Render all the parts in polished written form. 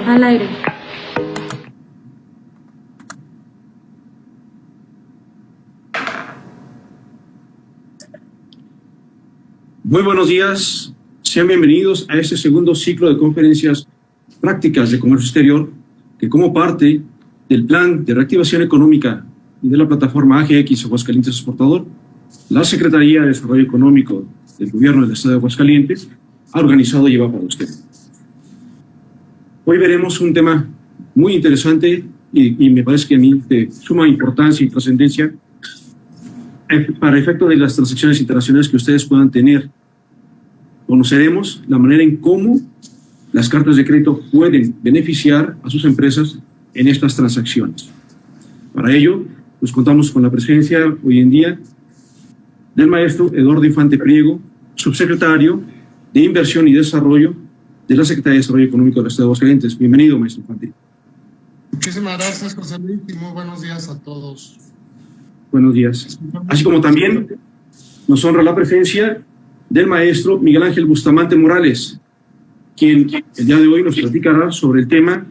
Al aire. Muy buenos días, sean bienvenidos a este segundo ciclo de conferencias prácticas de comercio exterior, que como parte del plan de reactivación económica y de la plataforma AGX Aguascalientes Exportador, la Secretaría de Desarrollo Económico del Gobierno del Estado de Aguascalientes ha organizado y lleva para usted. Hoy veremos un tema muy interesante y me parece que a mí de suma importancia y trascendencia para efecto de las transacciones internacionales que ustedes puedan tener. Conoceremos la manera en cómo las cartas de crédito pueden beneficiar a sus empresas en estas transacciones. Para ello, pues contamos con la presencia hoy en día del maestro Eduardo Infante Priego, subsecretario de Inversión y Desarrollo de la Secretaría de Desarrollo Económico del Estado de Aguascalientes. Bienvenido, maestro Infante. Muchísimas gracias, José Luis, y muy buenos días a todos. Buenos días. Así como también nos honra la presencia del maestro Miguel Ángel Bustamante Morales, quien el día de hoy nos platicará sobre el tema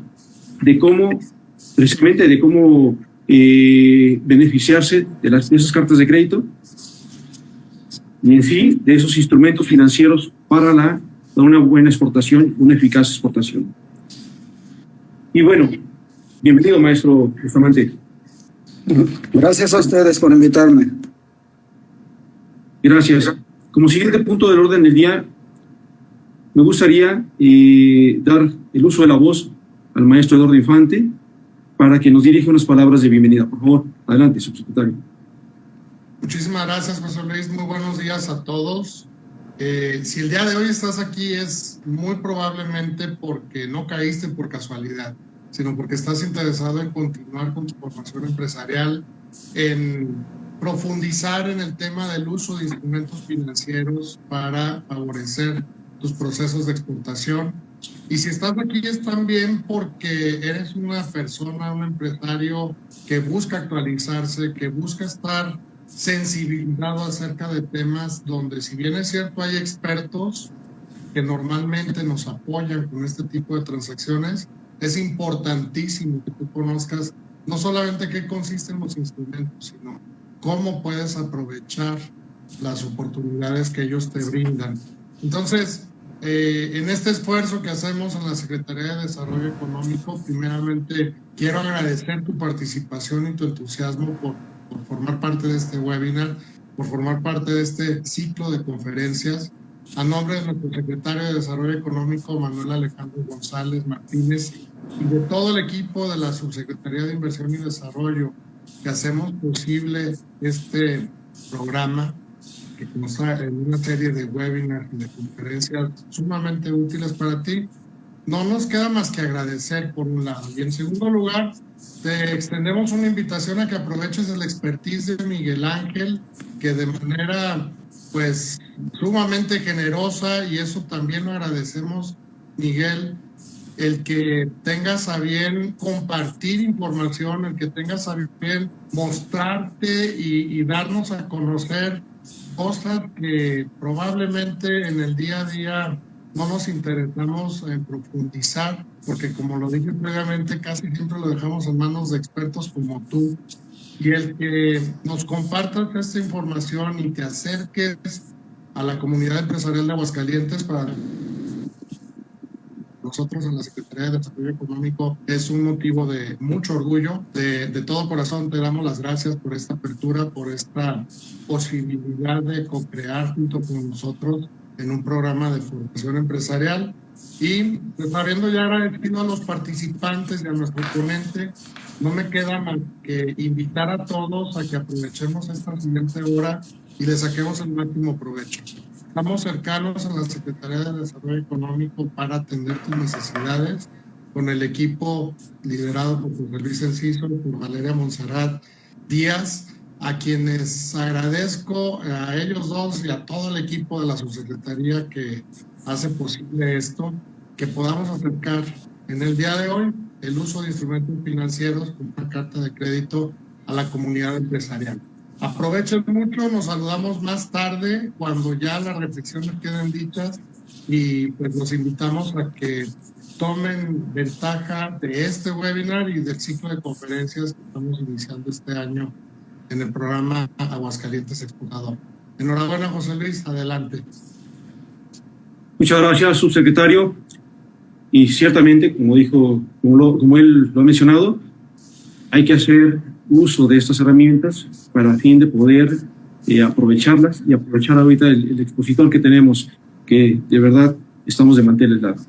de cómo, precisamente de cómo beneficiarse de esas cartas de crédito y en sí de esos instrumentos financieros para una buena exportación, una eficaz exportación. Y bueno, bienvenido, maestro Bustamante. Gracias a ustedes por invitarme. Gracias. Como siguiente punto del orden del día, me gustaría dar el uso de la voz al maestro Eduardo Infante para que nos dirija unas palabras de bienvenida. Por favor, adelante, subsecretario. Muchísimas gracias, José Luis. Muy buenos días a todos. Si el día de hoy estás aquí es muy probablemente porque no caíste por casualidad, sino porque estás interesado en continuar con tu formación empresarial, en profundizar en el tema del uso de instrumentos financieros para favorecer tus procesos de exportación. Y si estás aquí es también porque eres una persona, un empresario que busca actualizarse, que busca estar sensibilizado acerca de temas donde, si bien es cierto, hay expertos que normalmente nos apoyan con este tipo de transacciones, es importantísimo que tú conozcas no solamente qué consisten los instrumentos, sino cómo puedes aprovechar las oportunidades que ellos te brindan. Entonces, en este esfuerzo que hacemos en la Secretaría de Desarrollo Económico, primeramente quiero agradecer tu participación y tu entusiasmo por formar parte de este webinar, por formar parte de este ciclo de conferencias. A nombre de nuestro secretario de Desarrollo Económico, Manuel Alejandro González Martínez, y de todo el equipo de la Subsecretaría de Inversión y Desarrollo que hacemos posible este programa, que consta en una serie de webinars y de conferencias sumamente útiles para ti, no nos queda más que agradecer por un lado. Y en segundo lugar, te extendemos una invitación a que aproveches el expertise de Miguel Ángel, que de manera pues sumamente generosa, y eso también lo agradecemos, Miguel, el que tengas a bien compartir información, el que tengas a bien mostrarte y darnos a conocer cosas que probablemente en el día a día no nos interesamos en profundizar, porque como lo dije previamente, casi siempre lo dejamos en manos de expertos como tú, y el que nos compartas esta información y te acerques a la comunidad empresarial de Aguascalientes para nosotros en la Secretaría de Desarrollo Económico es un motivo de mucho orgullo. De todo corazón te damos las gracias por esta apertura, por esta posibilidad de co-crear junto con nosotros en un programa de formación empresarial. Y pues, habiendo ya agradecido a los participantes y a nuestro ponente, no me queda más que invitar a todos a que aprovechemos esta siguiente hora y le saquemos el máximo provecho. Estamos cercanos a la Secretaría de Desarrollo Económico para atender tus necesidades con el equipo liderado por José Luis Enciso y por Valeria Monserrat Díaz, a quienes agradezco, a ellos dos y a todo el equipo de la subsecretaría que hace posible esto, que podamos acercar en el día de hoy el uso de instrumentos financieros como una carta de crédito a la comunidad empresarial. Aprovechen mucho, nos saludamos más tarde cuando ya las reflexiones queden dichas y pues los invitamos a que tomen ventaja de este webinar y del ciclo de conferencias que estamos iniciando este año en el programa Aguascalientes Exportador. Enhorabuena, José Luis, adelante. Muchas gracias, subsecretario. Y ciertamente, como él lo ha mencionado, hay que hacer uso de estas herramientas para fin de poder aprovecharlas y aprovechar ahorita el expositor que tenemos, que de verdad estamos de manteles largos.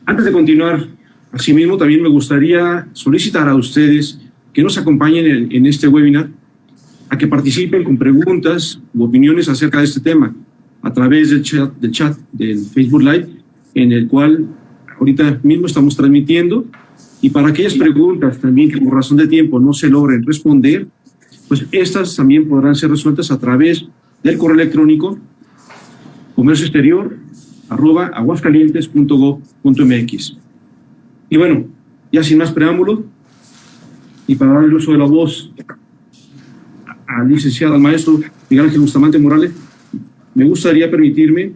Antes de continuar, asimismo también me gustaría solicitar a ustedes que nos acompañen en este webinar, a que participen con preguntas u opiniones acerca de este tema a través del chat del Facebook Live, en el cual ahorita mismo estamos transmitiendo. Y para aquellas preguntas también que por razón de tiempo no se logren responder, pues estas también podrán ser resueltas a través del correo electrónico comercioexterior@aguascalientes.gov.mx. Y bueno, ya sin más preámbulo, y para dar el uso de la voz al licenciado, al maestro Miguel Ángel Bustamante Morales, me gustaría permitirme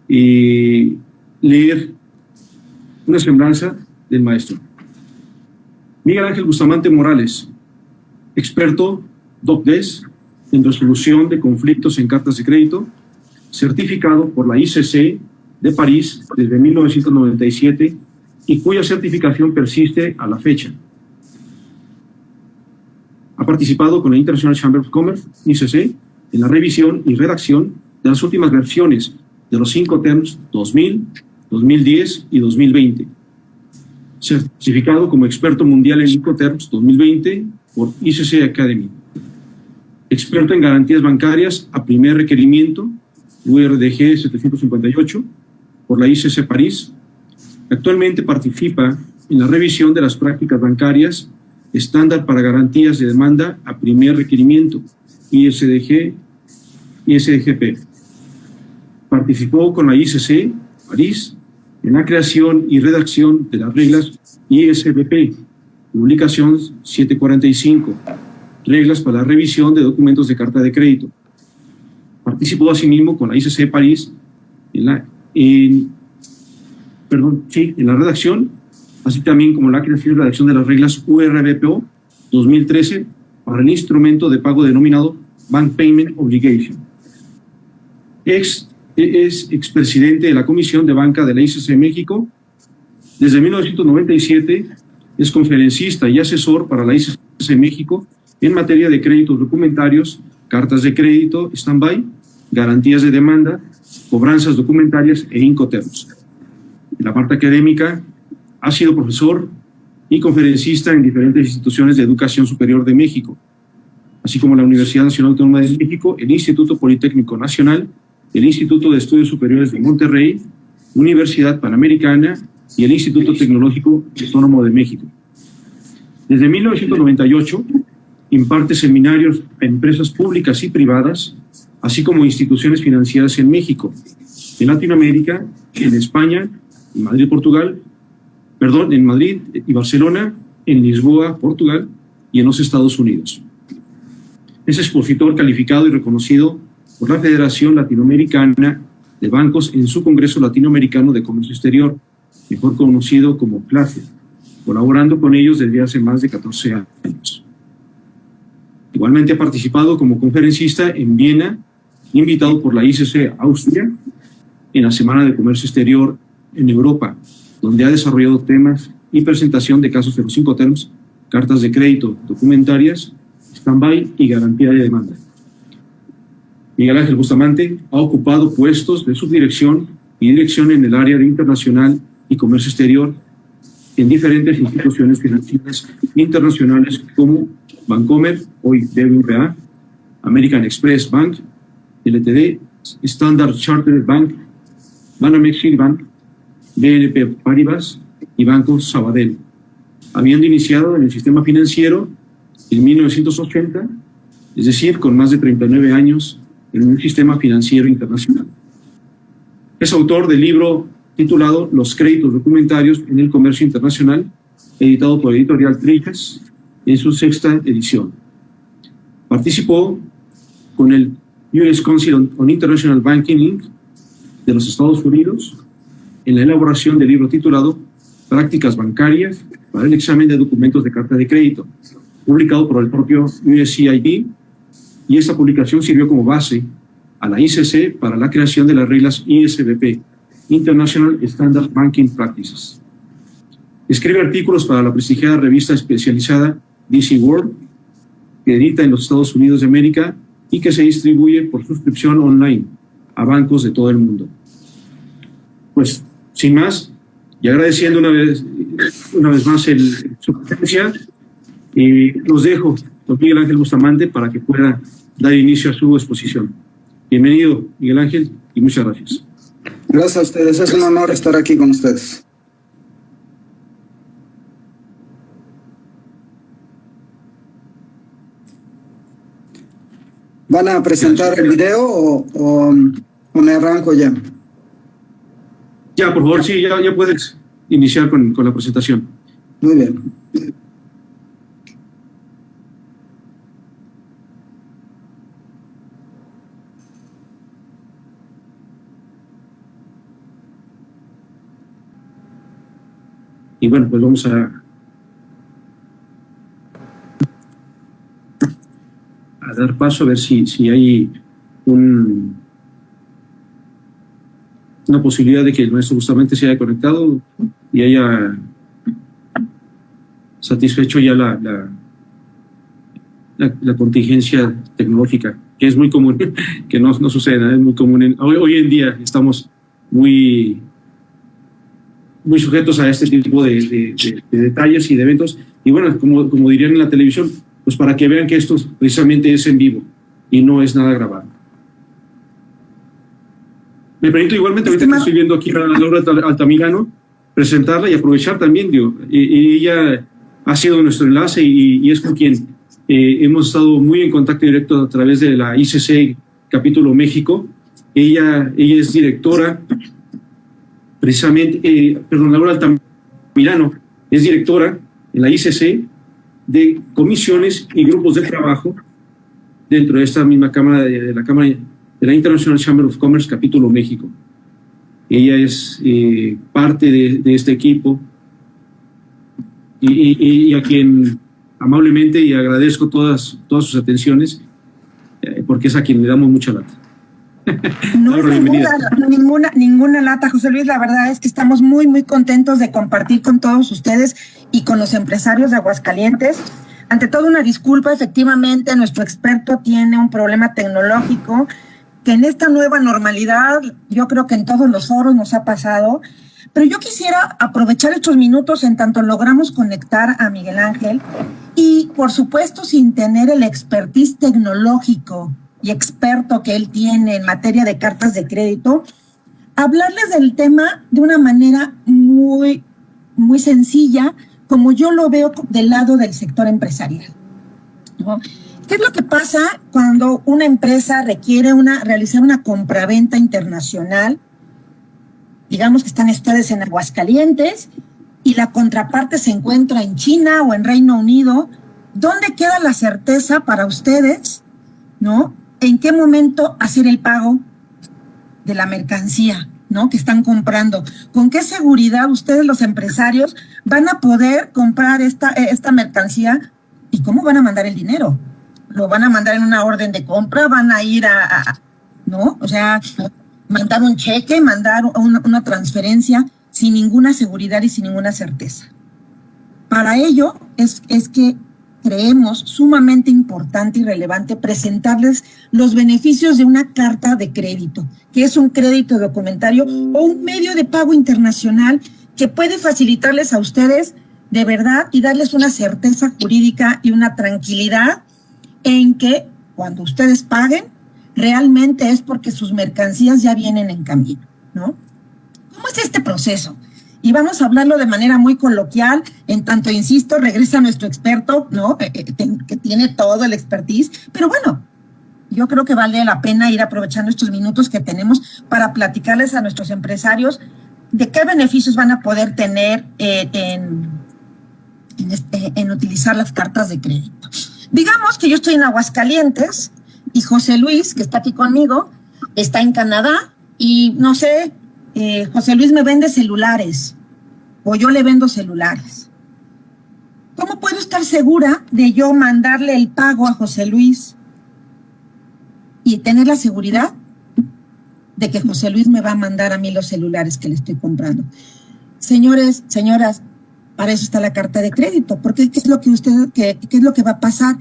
leer una semblanza del maestro. Miguel Ángel Bustamante Morales, experto DOC-DES en resolución de conflictos en cartas de crédito, certificado por la ICC de París desde 1997 y cuya certificación persiste a la fecha. Ha participado con la International Chamber of Commerce, ICC, en la revisión y redacción de las últimas versiones de los Incoterms 2000, 2010 y 2020. Certificado como experto mundial en Incoterms 2020 por ICC Academy. Experto en garantías bancarias a primer requerimiento, URDG 758, por la ICC París. Actualmente participa en la revisión de las prácticas bancarias estándar para garantías de demanda a primer requerimiento, ISDG y SDGP. Participó con la ICC París en la creación y redacción de las reglas ISBP, publicación 745, reglas para la revisión de documentos de carta de crédito. Participó asimismo con la ICC París en la redacción, así también como la creación y redacción de las reglas URBPO 2013 para el instrumento de pago denominado Bank Payment Obligation. Es expresidente de la Comisión de Banca de la ICC México. Desde 1997 es conferencista y asesor para la ICC México en materia de créditos documentarios, cartas de crédito, stand-by, garantías de demanda, cobranzas documentarias e Incoterms. En la parte académica, ha sido profesor y conferencista en diferentes instituciones de educación superior de México, así como la Universidad Nacional Autónoma de México, el Instituto Politécnico Nacional, el Instituto de Estudios Superiores de Monterrey, Universidad Panamericana y el Instituto Tecnológico Autónomo de México. Desde 1998 imparte seminarios a empresas públicas y privadas, así como instituciones financieras en México, en Latinoamérica, en España, en Madrid y Barcelona, en Lisboa, Portugal y en los Estados Unidos. Es expositor calificado y reconocido por la Federación Latinoamericana de Bancos en su Congreso Latinoamericano de Comercio Exterior, mejor conocido como CLACE, colaborando con ellos desde hace más de 14 años. Igualmente ha participado como conferencista en Viena, invitado por la ICC Austria en la Semana de Comercio Exterior en Europa donde ha desarrollado temas y presentación de casos de los 5 terms, cartas de crédito documentarias, stand-by y garantía de demanda. Miguel Ángel Bustamante ha ocupado puestos de subdirección y dirección en el área de internacional y comercio exterior en diferentes instituciones financieras internacionales como Bancomer, hoy BBVA, American Express Bank, LTD, Standard Chartered Bank, Banamex Bank, BNP Paribas y Banco Sabadell, habiendo iniciado en el sistema financiero en 1980, es decir, con más de 39 años en un sistema financiero internacional. Es autor del libro titulado Los créditos documentarios en el comercio internacional, editado por Editorial Trillas en su 6ª edición. Participó con el US Council on International Banking Inc. de los Estados Unidos en la elaboración del libro titulado Prácticas bancarias para el examen de documentos de carta de crédito, publicado por el propio USCIB, y esta publicación sirvió como base a la ICC para la creación de las reglas ISBP, International Standard Banking Practices. Escribe artículos para la prestigiada revista especializada DC World, que edita en los Estados Unidos de América y que se distribuye por suscripción online a bancos de todo el mundo. Pues, sin más, y agradeciendo una vez más su presencia, los dejo con Miguel Ángel Bustamante para que pueda dar inicio a su exposición. Bienvenido, Miguel Ángel, y muchas gracias. Gracias a ustedes, es un honor estar aquí con ustedes. ¿Van a presentar el video o me arranco ya? Ya, por favor, sí, ya puedes iniciar con la presentación. Muy bien. Y bueno, pues vamos a dar paso a ver si hay una posibilidad de que el maestro Bustamante se haya conectado y haya satisfecho ya la contingencia tecnológica, que es muy común, que no sucede, es muy común. Hoy en día estamos muy sujetos a este tipo de detalles y de eventos. Y bueno, como dirían en la televisión, pues para que vean que esto precisamente es en vivo y no es nada grabado. Me permito igualmente, ahorita que estoy viendo aquí a Laura Altamirano, presentarla y aprovechar también, ella ha sido nuestro enlace y es con quien hemos estado muy en contacto directo a través de la ICC Capítulo México. Ella es directora, precisamente, Laura Altamirano es directora en la ICC de comisiones y grupos de trabajo dentro de esta misma cámara, de la International Chamber of Commerce Capítulo México. Ella es parte de este equipo y a quien amablemente y agradezco todas sus atenciones, porque es a quien le damos mucha lata. No, ninguna lata, José Luis. La verdad es que estamos muy, muy contentos de compartir con todos ustedes y con los empresarios de Aguascalientes. Ante todo, una disculpa. Efectivamente, nuestro experto tiene un problema tecnológico que en esta nueva normalidad, yo creo que en todos los foros nos ha pasado. Pero yo quisiera aprovechar estos minutos en tanto logramos conectar a Miguel Ángel y, por supuesto, sin tener el expertise tecnológico y experto que él tiene en materia de cartas de crédito, hablarles del tema de una manera muy, muy sencilla, como yo lo veo del lado del sector empresarial, ¿no? ¿Qué es lo que pasa cuando una empresa requiere realizar una compraventa internacional? Digamos que están ustedes en Aguascalientes y la contraparte se encuentra en China o en Reino Unido. ¿Dónde queda la certeza para ustedes, ¿no? ¿En qué momento hacer el pago de la mercancía, ¿no?, que están comprando? ¿Con qué seguridad ustedes, los empresarios, van a poder comprar esta mercancía? ¿Y cómo van a mandar el dinero? ¿Lo van a mandar en una orden de compra? ¿Van a ir ¿no? O sea, mandar un cheque, mandar una transferencia. sin ninguna seguridad y sin ninguna certeza. Para ello es que creemos sumamente importante y relevante presentarles los beneficios de una carta de crédito, que es un crédito documentario o un medio de pago internacional que puede facilitarles a ustedes de verdad y darles una certeza jurídica y una tranquilidad en que cuando ustedes paguen, realmente es porque sus mercancías ya vienen en camino, ¿no? ¿Cómo es este proceso? Y vamos a hablarlo de manera muy coloquial, en tanto, insisto, regresa nuestro experto, ¿no? Que tiene todo el expertise, pero bueno, yo creo que vale la pena ir aprovechando estos minutos que tenemos para platicarles a nuestros empresarios de qué beneficios van a poder tener en utilizar las cartas de crédito. Digamos que yo estoy en Aguascalientes y José Luis, que está aquí conmigo, está en Canadá y no sé, José Luis me vende celulares o yo le vendo celulares. ¿Cómo puedo estar segura de yo mandarle el pago a José Luis y tener la seguridad de que José Luis me va a mandar a mí los celulares que le estoy comprando? Señores, señoras, para eso está la carta de crédito, porque ¿qué es lo que va a pasar?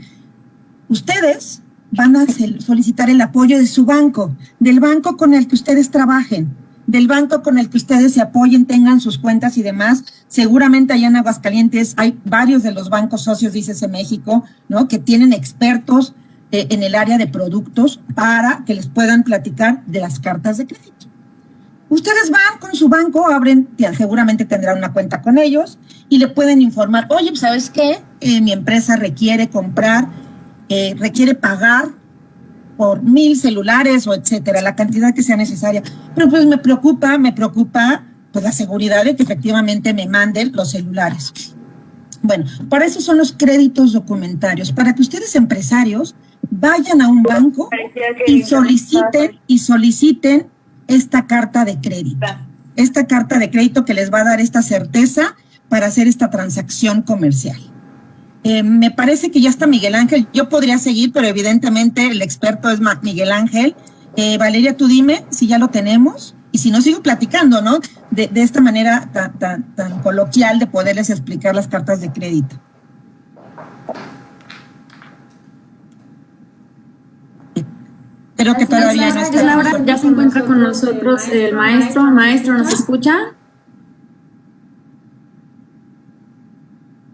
Ustedes van a solicitar el apoyo de su banco, del banco con el que ustedes trabajen, del banco con el que ustedes se apoyen, tengan sus cuentas y demás. Seguramente allá en Aguascalientes hay varios de los bancos socios, dícese México, ¿no? Que tienen expertos en el área de productos para que les puedan platicar de las cartas de crédito. Ustedes van con su banco, abren, seguramente tendrán una cuenta con ellos y le pueden informar, oye, pues, ¿sabes qué? Mi empresa requiere comprar, requiere pagar por 1,000 celulares o etcétera, la cantidad que sea necesaria. Pero pues me preocupa pues la seguridad de que efectivamente me manden los celulares. Bueno, para eso son los créditos documentarios, para que ustedes empresarios vayan a un banco y soliciten esta carta de crédito. Esta carta de crédito que les va a dar esta certeza para hacer esta transacción comercial. Me parece que ya está Miguel Ángel. Yo podría seguir, pero evidentemente el experto es Miguel Ángel. Valeria, tú dime si ya lo tenemos y si no, sigo platicando, ¿no? De esta manera tan coloquial de poderles explicar las cartas de crédito. Creo que todavía no está. Laura, ya se encuentra con nosotros el maestro. Maestro, ¿nos escucha?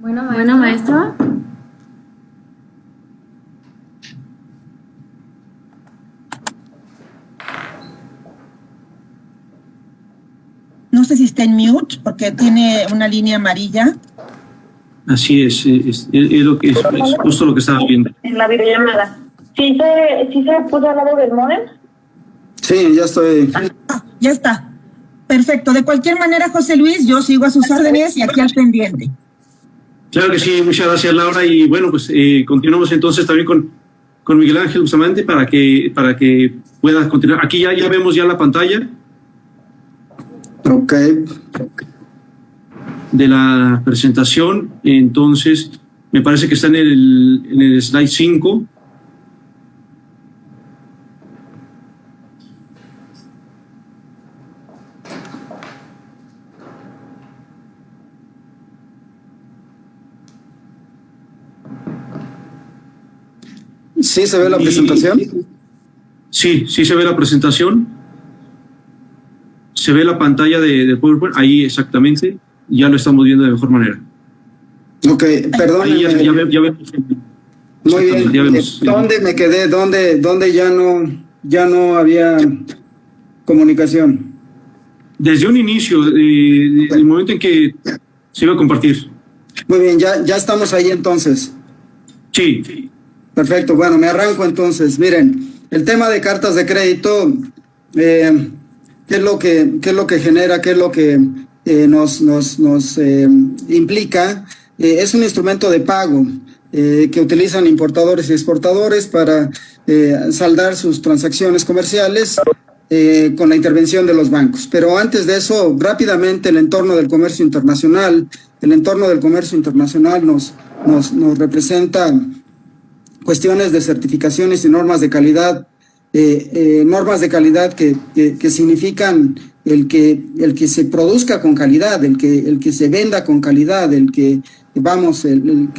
Bueno, maestro. No sé si está en mute porque tiene una línea amarilla. Así es justo lo que estaba viendo. En la videollamada. ¿Sí se puso al lado del módem? Sí, ya estoy. Ya está. Perfecto. De cualquier manera, José Luis, yo sigo a sus órdenes y aquí al pendiente. Claro que sí, muchas gracias, Laura. Y bueno, pues continuamos entonces también con Miguel Ángel Bustamante para que pueda continuar. Aquí ya vemos ya la pantalla. Ok. De la presentación. Entonces, me parece que está en el slide 5. ¿Sí se ve la presentación? Sí se ve la presentación. Se ve la pantalla de PowerPoint, ahí exactamente, ya lo estamos viendo de mejor manera. Ok, perdón. Ahí ya vemos. Muy bien. Ya vemos. ¿Dónde me quedé? ¿Dónde ya no había comunicación? Desde un inicio, el momento en que se iba a compartir. Muy bien, ya estamos ahí entonces. Sí. Perfecto, bueno, me arranco entonces. Miren, el tema de cartas de crédito, ¿qué es lo que genera? ¿Qué es lo que nos implica? Es un instrumento de pago que utilizan importadores y exportadores para saldar sus transacciones comerciales con la intervención de los bancos. Pero antes de eso, rápidamente, el entorno del comercio internacional. El entorno del comercio internacional nos representa cuestiones de certificaciones y normas de calidad normas de calidad que significan el que se produzca con calidad, el que se venda con calidad, el que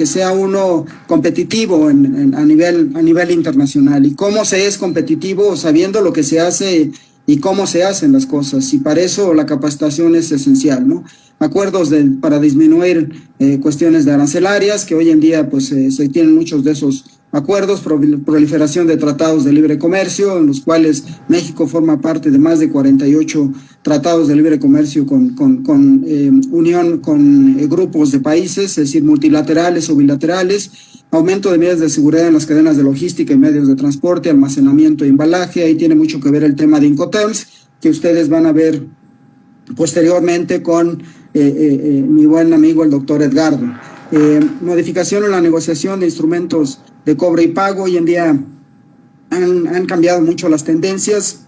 sea uno competitivo a nivel internacional. ¿Y cómo se es competitivo? Sabiendo lo que se hace y cómo se hacen las cosas, y para eso la capacitación es esencial, ¿no? Acuerdos para disminuir cuestiones de arancelarias, que hoy en día pues se tienen muchos de esos acuerdos, proliferación de tratados de libre comercio, en los cuales México forma parte de más de 48 tratados de libre comercio con grupos de países, es decir, multilaterales o bilaterales, aumento de medidas de seguridad en las cadenas de logística y medios de transporte, almacenamiento e embalaje. Ahí tiene mucho que ver el tema de Incoterms, que ustedes van a ver posteriormente con mi buen amigo el doctor Edgardo. Modificación en la negociación de instrumentos de cobre y pago. Hoy en día han cambiado mucho las tendencias.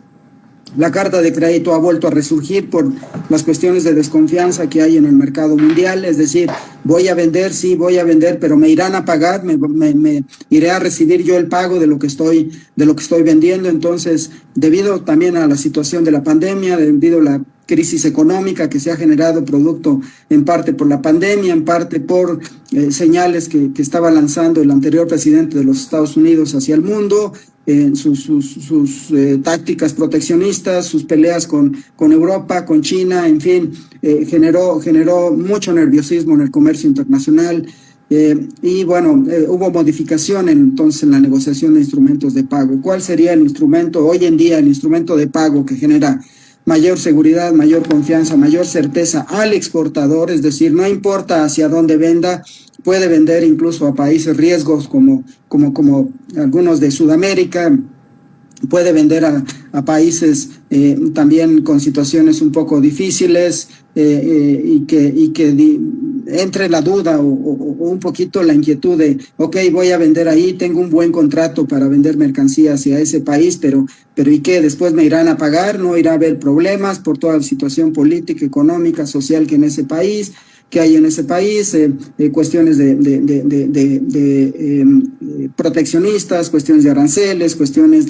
La carta de crédito ha vuelto a resurgir por las cuestiones de desconfianza que hay en el mercado mundial, es decir, voy a vender, sí, voy a vender, pero me irán a pagar, me iré a recibir yo el pago de lo que estoy vendiendo. Entonces, debido también a la situación de la pandemia, debido a la crisis económica que se ha generado producto en parte por la pandemia, en parte por señales que estaba lanzando el anterior presidente de los Estados Unidos hacia el mundo, sus tácticas proteccionistas, sus peleas con Europa, con China, en fin, generó mucho nerviosismo en el comercio internacional. Y bueno, hubo modificación entonces en la negociación de instrumentos de pago. ¿Cuál sería el instrumento hoy en día, el instrumento de pago que genera mayor seguridad, mayor confianza, mayor certeza al exportador? Es decir, no importa hacia dónde venda, puede vender incluso a países riesgos como algunos de Sudamérica, puede vender a países también con situaciones un poco difíciles, y que entre la duda o un poquito la inquietud de, ok, voy a vender ahí, tengo un buen contrato para vender mercancías hacia ese país, pero ¿y qué? ¿Después me irán a pagar? ¿No irá a haber problemas por toda la situación política, económica, social que hay en ese país, cuestiones de proteccionistas, cuestiones de aranceles, cuestiones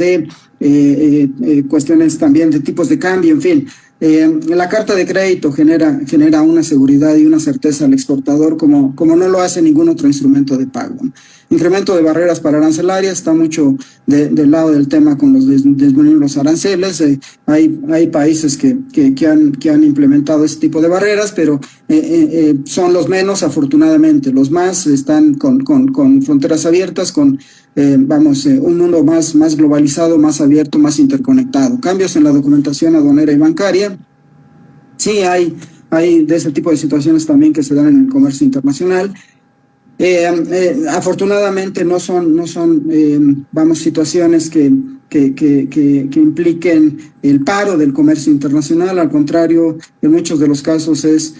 también de tipos de cambio, en fin. La carta de crédito genera una seguridad y una certeza al exportador como no lo hace ningún otro instrumento de pago. Incremento de barreras para arancelarias, está mucho del lado del tema con disminuir los aranceles. Hay países que han implementado ese tipo de barreras, pero son los menos, afortunadamente. Los más están con fronteras abiertas, con un mundo más globalizado, más abierto, más interconectado. Cambios en la documentación aduanera y bancaria. Sí, hay de ese tipo de situaciones también que se dan en el comercio internacional. Afortunadamente no son situaciones que impliquen el paro del comercio internacional. Al contrario, en muchos de los casos es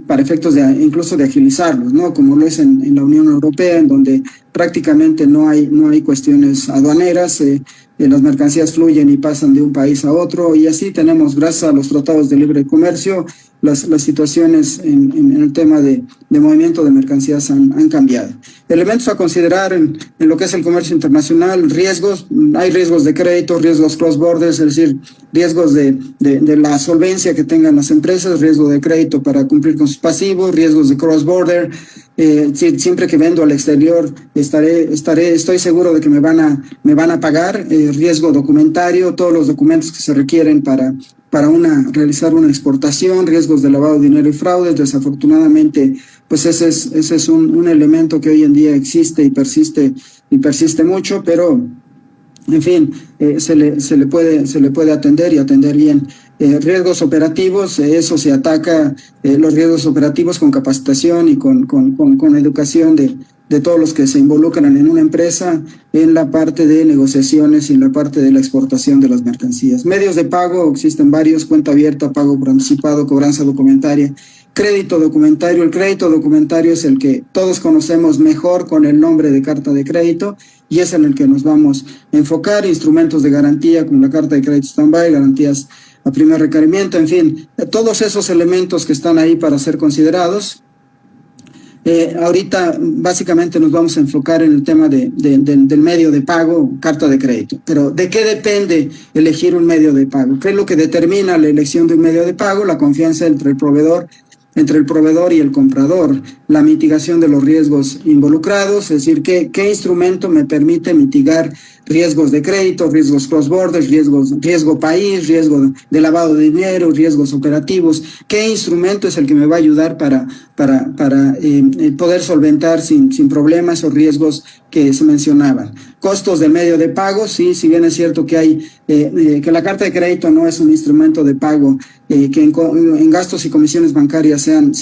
para efectos incluso de agilizarlos, ¿no? Como lo es en la Unión Europea, en donde prácticamente no hay cuestiones aduaneras. Las mercancías fluyen y pasan de un país a otro, y así tenemos, gracias a los tratados de libre comercio, las situaciones en el tema de movimiento de mercancías han cambiado. Elementos a considerar en lo que es el comercio internacional: riesgos. Hay riesgos de crédito, riesgos cross-border, es decir, riesgos de la solvencia que tengan las empresas, riesgo de crédito para cumplir con sus pasivos, riesgos de cross-border. Siempre que vendo al exterior estoy seguro de que me van a pagar. Riesgo documentario, todos los documentos que se requieren para realizar una exportación, riesgos de lavado de dinero y fraudes. Desafortunadamente, pues ese es un elemento que hoy en día existe y persiste mucho, pero en fin, se le puede atender y atender bien. Riesgos operativos, eso se ataca, los riesgos operativos con capacitación y con educación de todos los que se involucran en una empresa, en la parte de negociaciones y en la parte de la exportación de las mercancías. Medios de pago, existen varios: cuenta abierta, pago por anticipado, cobranza documentaria, crédito documentario. El crédito documentario es el que todos conocemos mejor con el nombre de carta de crédito, y es en el que nos vamos a enfocar. Instrumentos de garantía como la carta de crédito stand-by, garantías a primer requerimiento, en fin, todos esos elementos que están ahí para ser considerados. Ahorita básicamente nos vamos a enfocar en el tema del medio de pago, carta de crédito. Pero ¿de qué depende elegir un medio de pago? ¿Qué es lo que determina la elección de un medio de pago? La confianza entre el proveedor y el comprador, la mitigación de los riesgos involucrados, es decir, qué instrumento me permite mitigar riesgos de crédito, riesgos cross-border, riesgo país, riesgo de lavado de dinero, riesgos operativos, qué instrumento es el que me va a ayudar para poder solventar sin problemas o riesgos que se mencionaban. Costos del medio de pago, sí, si bien es cierto que hay que la carta de crédito no es un instrumento de pago que en gastos y comisiones bancarias sean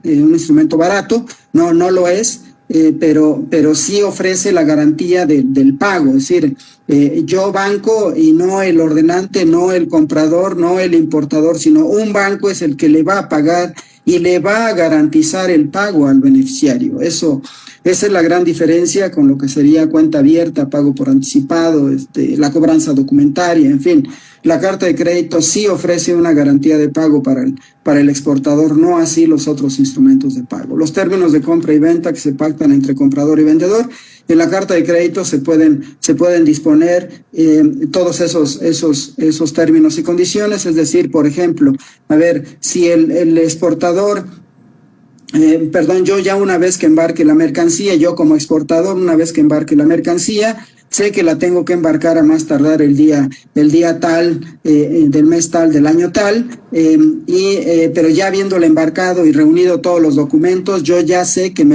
un instrumento barato, no lo es. Pero sí ofrece la garantía del pago, es decir, yo banco y no el ordenante, no el comprador, no el importador, sino un banco es el que le va a pagar y le va a garantizar el pago al beneficiario. Esa es la gran diferencia con lo que sería cuenta abierta, pago por anticipado, la cobranza documentaria, en fin. La carta de crédito sí ofrece una garantía de pago para el exportador, no así los otros instrumentos de pago. Los términos de compra y venta que se pactan entre comprador y vendedor, en la carta de crédito se pueden disponer todos esos términos y condiciones, es decir, por ejemplo, si el exportador yo ya una vez que embarque la mercancía, yo como exportador, una vez que embarque la mercancía, sé que la tengo que embarcar a más tardar el día tal, del mes tal, del año tal, pero ya habiéndola embarcado y reunido todos los documentos, yo ya sé que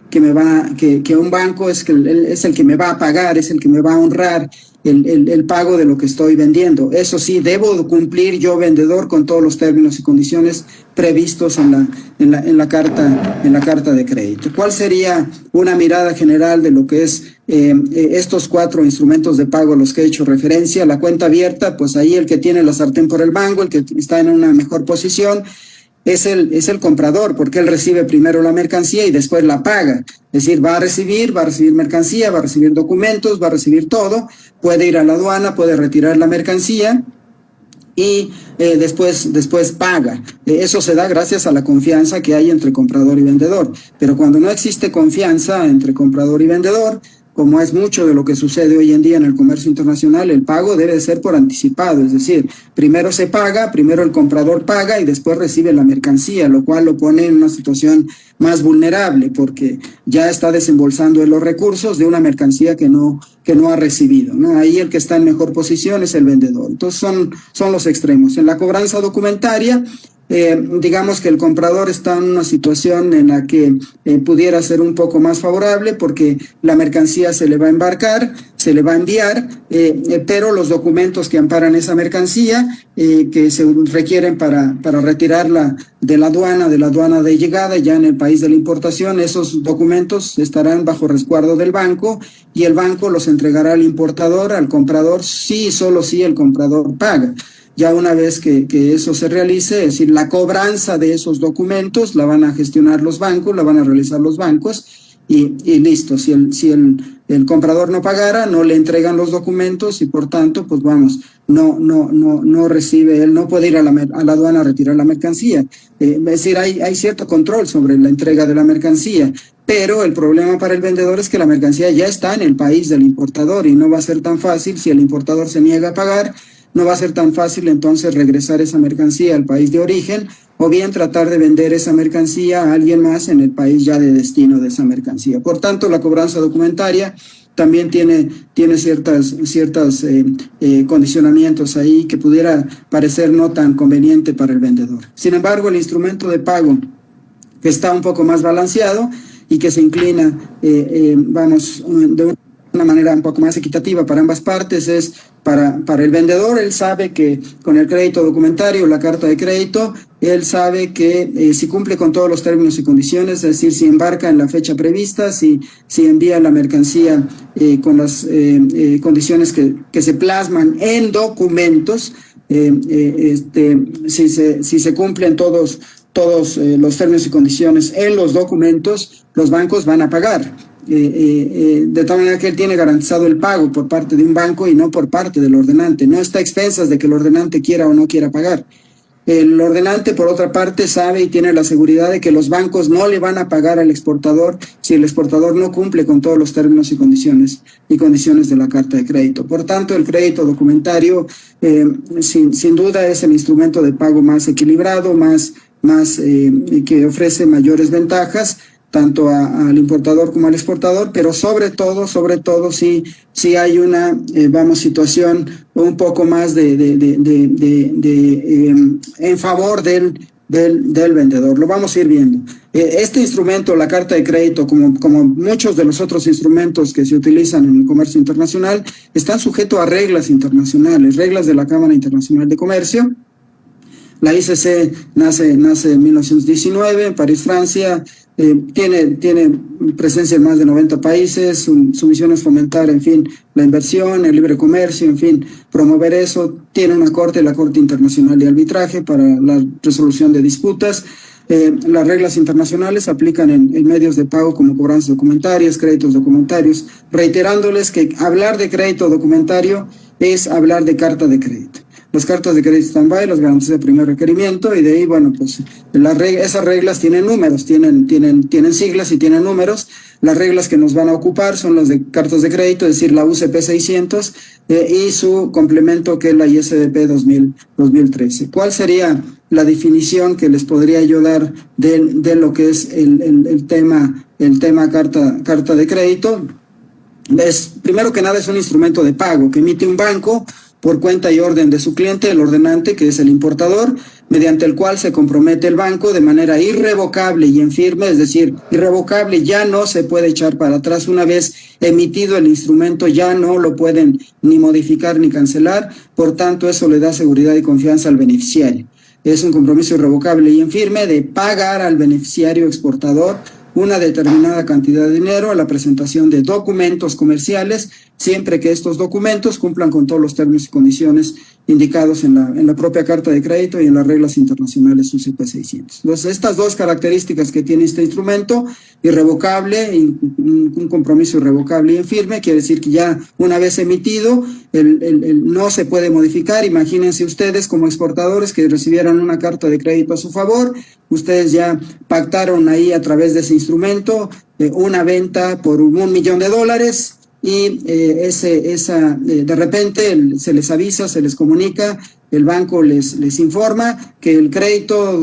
que un banco es el que me va a pagar, es el que me va a honrar el pago de lo que estoy vendiendo. Eso sí, debo cumplir yo, vendedor, con todos los términos y condiciones previstos en la carta de crédito. ¿Cuál sería una mirada general de lo que es estos 4 instrumentos de pago a los que he hecho referencia? La cuenta abierta, pues ahí el que tiene la sartén por el mango, el que está en una mejor posición, es el comprador, porque él recibe primero la mercancía y después la paga. Es decir, va a recibir mercancía, va a recibir documentos, va a recibir todo, puede ir a la aduana, puede retirar la mercancía y después paga. Eso se da gracias a la confianza que hay entre comprador y vendedor. Pero cuando no existe confianza entre comprador y vendedor, como es mucho de lo que sucede hoy en día en el comercio internacional, el pago debe ser por anticipado, es decir, primero el comprador paga y después recibe la mercancía, lo cual lo pone en una situación más vulnerable porque ya está desembolsando los recursos de una mercancía que no ha recibido, ¿no? Ahí el que está en mejor posición es el vendedor. Entonces son los extremos. En la cobranza documentaria, digamos que el comprador está en una situación en la que pudiera ser un poco más favorable porque la mercancía se le va a embarcar, se le va a enviar, pero los documentos que amparan esa mercancía que se requieren para retirarla de la aduana de llegada ya en el país de la importación, esos documentos estarán bajo resguardo del banco y el banco los entregará al importador, al comprador, sí y solo si el comprador paga. Ya una vez que eso se realice, es decir, la cobranza de esos documentos la van a gestionar los bancos, la van a realizar los bancos y listo. Si el comprador no pagara, no le entregan los documentos y por tanto, pues no recibe, él no puede ir a la aduana a retirar la mercancía. Es decir, hay cierto control sobre la entrega de la mercancía, pero el problema para el vendedor es que la mercancía ya está en el país del importador y no va a ser tan fácil si el importador se niega a pagar. No va a ser tan fácil entonces regresar esa mercancía al país de origen o bien tratar de vender esa mercancía a alguien más en el país ya de destino de esa mercancía. Por tanto, la cobranza documentaria también tiene ciertos condicionamientos ahí que pudiera parecer no tan conveniente para el vendedor. Sin embargo, el instrumento de pago que está un poco más balanceado y que se inclina, de una manera un poco más equitativa para ambas partes es para el vendedor. Él sabe que con el crédito documentario, la carta de crédito, él sabe que si cumple con todos los términos y condiciones, es decir, si embarca en la fecha prevista, si envía la mercancía con las condiciones que se plasman en documentos, si se cumplen todos los términos y condiciones en los documentos, los bancos van a pagar. De tal manera que él tiene garantizado el pago por parte de un banco y no por parte del ordenante. No está a expensas de que el ordenante quiera o no quiera pagar. El ordenante, por otra parte, sabe y tiene la seguridad de que los bancos no le van a pagar al exportador si el exportador no cumple con todos los términos y condiciones de la carta de crédito. Por tanto, el crédito documentario, sin duda, es el instrumento de pago más equilibrado, que ofrece mayores ventajas tanto al importador como al exportador, pero sobre todo sí hay una situación un poco más en favor del vendedor. Lo vamos a ir viendo. Este instrumento, la carta de crédito, como muchos de los otros instrumentos que se utilizan en el comercio internacional, están sujetos a reglas internacionales, reglas de la Cámara Internacional de Comercio. La ICC nace en 1919 en París, Francia. Tiene presencia en más de 90 países, su misión es fomentar, en fin, la inversión, el libre comercio, en fin, promover eso. Tiene una corte, la Corte Internacional de Arbitraje para la resolución de disputas. Las reglas internacionales se aplican en medios de pago como cobranzas documentarias, créditos documentarios, reiterándoles que hablar de crédito documentario es hablar de carta de crédito. Las cartas de crédito stand-by, las garantías de primer requerimiento, y de ahí, bueno, pues esas reglas tienen números, tienen siglas y tienen números. Las reglas que nos van a ocupar son las de cartas de crédito, es decir, la UCP 600 y su complemento, que es la ISDP 2013. ¿Cuál sería la definición que les podría yo dar de lo que es el tema carta de crédito? Primero que nada, es un instrumento de pago que emite un banco por cuenta y orden de su cliente, el ordenante, que es el importador, mediante el cual se compromete el banco de manera irrevocable y en firme, es decir, irrevocable, ya no se puede echar para atrás. Una vez emitido el instrumento, ya no lo pueden ni modificar ni cancelar. Por tanto, eso le da seguridad y confianza al beneficiario. Es un compromiso irrevocable y en firme de pagar al beneficiario exportador una determinada cantidad de dinero a la presentación de documentos comerciales, siempre que estos documentos cumplan con todos los términos y condiciones indicados en la propia carta de crédito y en las reglas internacionales UCP 600. Entonces, estas dos características que tiene este instrumento, irrevocable, un compromiso irrevocable y en firme, quiere decir que ya una vez emitido, no se puede modificar. Imagínense ustedes como exportadores que recibieran una carta de crédito a su favor, ustedes ya pactaron ahí a través de ese instrumento una venta por $1 millón y de repente se les avisa, se les comunica, el banco les informa que el crédito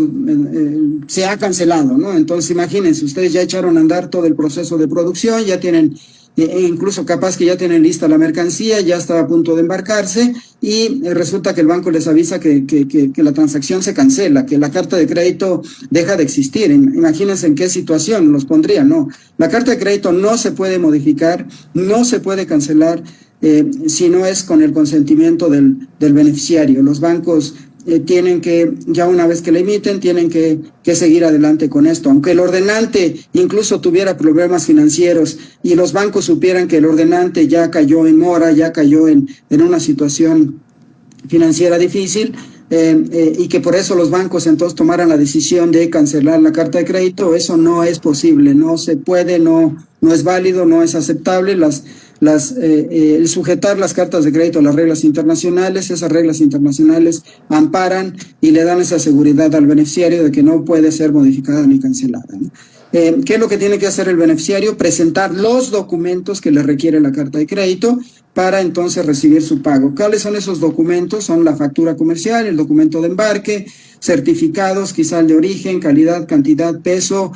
se ha cancelado, ¿no? Entonces imagínense, ustedes ya echaron a andar todo el proceso de producción, ya tienen incluso capaz que ya tienen lista la mercancía, ya está a punto de embarcarse y resulta que el banco les avisa que la transacción se cancela, que la carta de crédito deja de existir. Imagínense en qué situación los pondría. No, la carta de crédito no se puede modificar, no se puede cancelar si no es con el consentimiento del beneficiario. Los bancos tienen que, ya una vez que la emiten, tienen que seguir adelante con esto. Aunque el ordenante incluso tuviera problemas financieros y los bancos supieran que el ordenante ya cayó en mora, ya cayó en una situación financiera difícil, y que por eso los bancos entonces tomaran la decisión de cancelar la carta de crédito, eso no es posible, no se puede, no es válido, no es aceptable. El sujetar las cartas de crédito a las reglas internacionales, esas reglas internacionales amparan y le dan esa seguridad al beneficiario de que no puede ser modificada ni cancelada, ¿no? ¿Qué es lo que tiene que hacer el beneficiario? Presentar los documentos que le requiere la carta de crédito para entonces recibir su pago. ¿Cuáles son esos documentos? Son la factura comercial, el documento de embarque, certificados, quizá el de origen, calidad, cantidad, peso,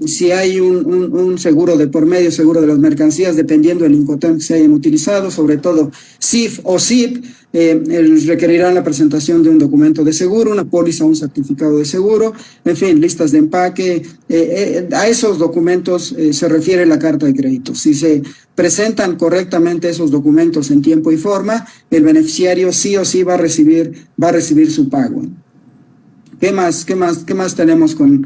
si hay un seguro de por medio, seguro de las mercancías, dependiendo del Incoterm que se hayan utilizado, sobre todo CIF o SIP, requerirán la presentación de un documento de seguro, una póliza, un certificado de seguro, en fin, listas de empaque. A esos documentos se refiere la carta de crédito. Si se presentan correctamente esos documentos en tiempo y forma, el beneficiario sí o sí va a recibir su pago. ¿Qué más tenemos con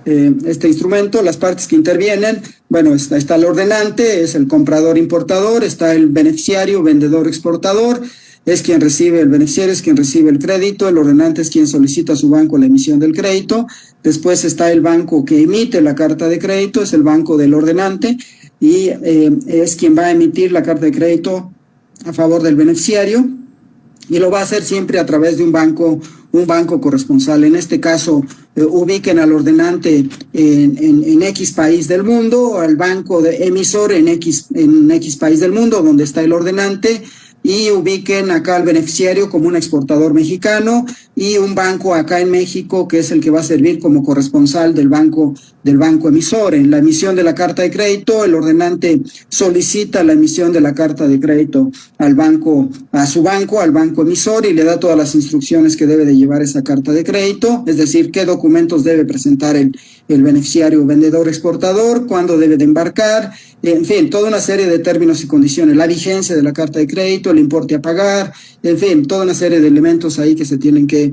este instrumento? Las partes que intervienen, bueno, está el ordenante, es el comprador-importador, está el beneficiario, vendedor-exportador, el beneficiario es quien recibe el crédito, el ordenante es quien solicita a su banco la emisión del crédito, después está el banco que emite la carta de crédito, es el banco del ordenante, y es quien va a emitir la carta de crédito a favor del beneficiario. y lo va a hacer siempre a través de un banco corresponsal. En este caso, ubiquen al ordenante en X país del mundo, al banco emisor en X país del mundo, donde está el ordenante, y ubiquen acá al beneficiario como un exportador mexicano y un banco acá en México que es el que va a servir como corresponsal del banco emisor. En la emisión de la carta de crédito, el ordenante solicita la emisión de la carta de crédito al banco emisor, y le da todas las instrucciones que debe de llevar esa carta de crédito, es decir, qué documentos debe presentar el beneficiario vendedor exportador, cuándo debe de embarcar, en fin, toda una serie de términos y condiciones, la vigencia de la carta de crédito, el importe a pagar, en fin, toda una serie de elementos ahí que se tienen que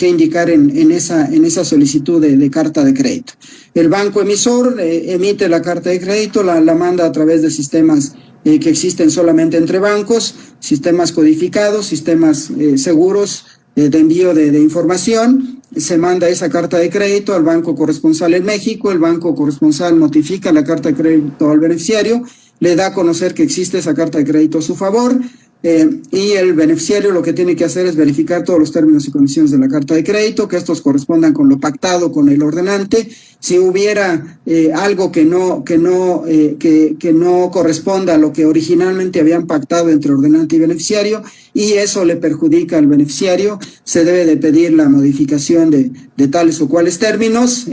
indicar en esa solicitud de carta de crédito. El banco emisor emite la carta de crédito, la manda a través de sistemas que existen solamente entre bancos, sistemas codificados, sistemas seguros de envío de información. Se manda esa carta de crédito al banco corresponsal en México, el banco corresponsal notifica la carta de crédito al beneficiario, le da a conocer que existe esa carta de crédito a su favor, y el beneficiario lo que tiene que hacer es verificar todos los términos y condiciones de la carta de crédito, que estos correspondan con lo pactado con el ordenante. Si hubiera algo que no corresponda a lo que originalmente habían pactado entre ordenante y beneficiario, y eso le perjudica al beneficiario, se debe de pedir la modificación de tales o cuales términos.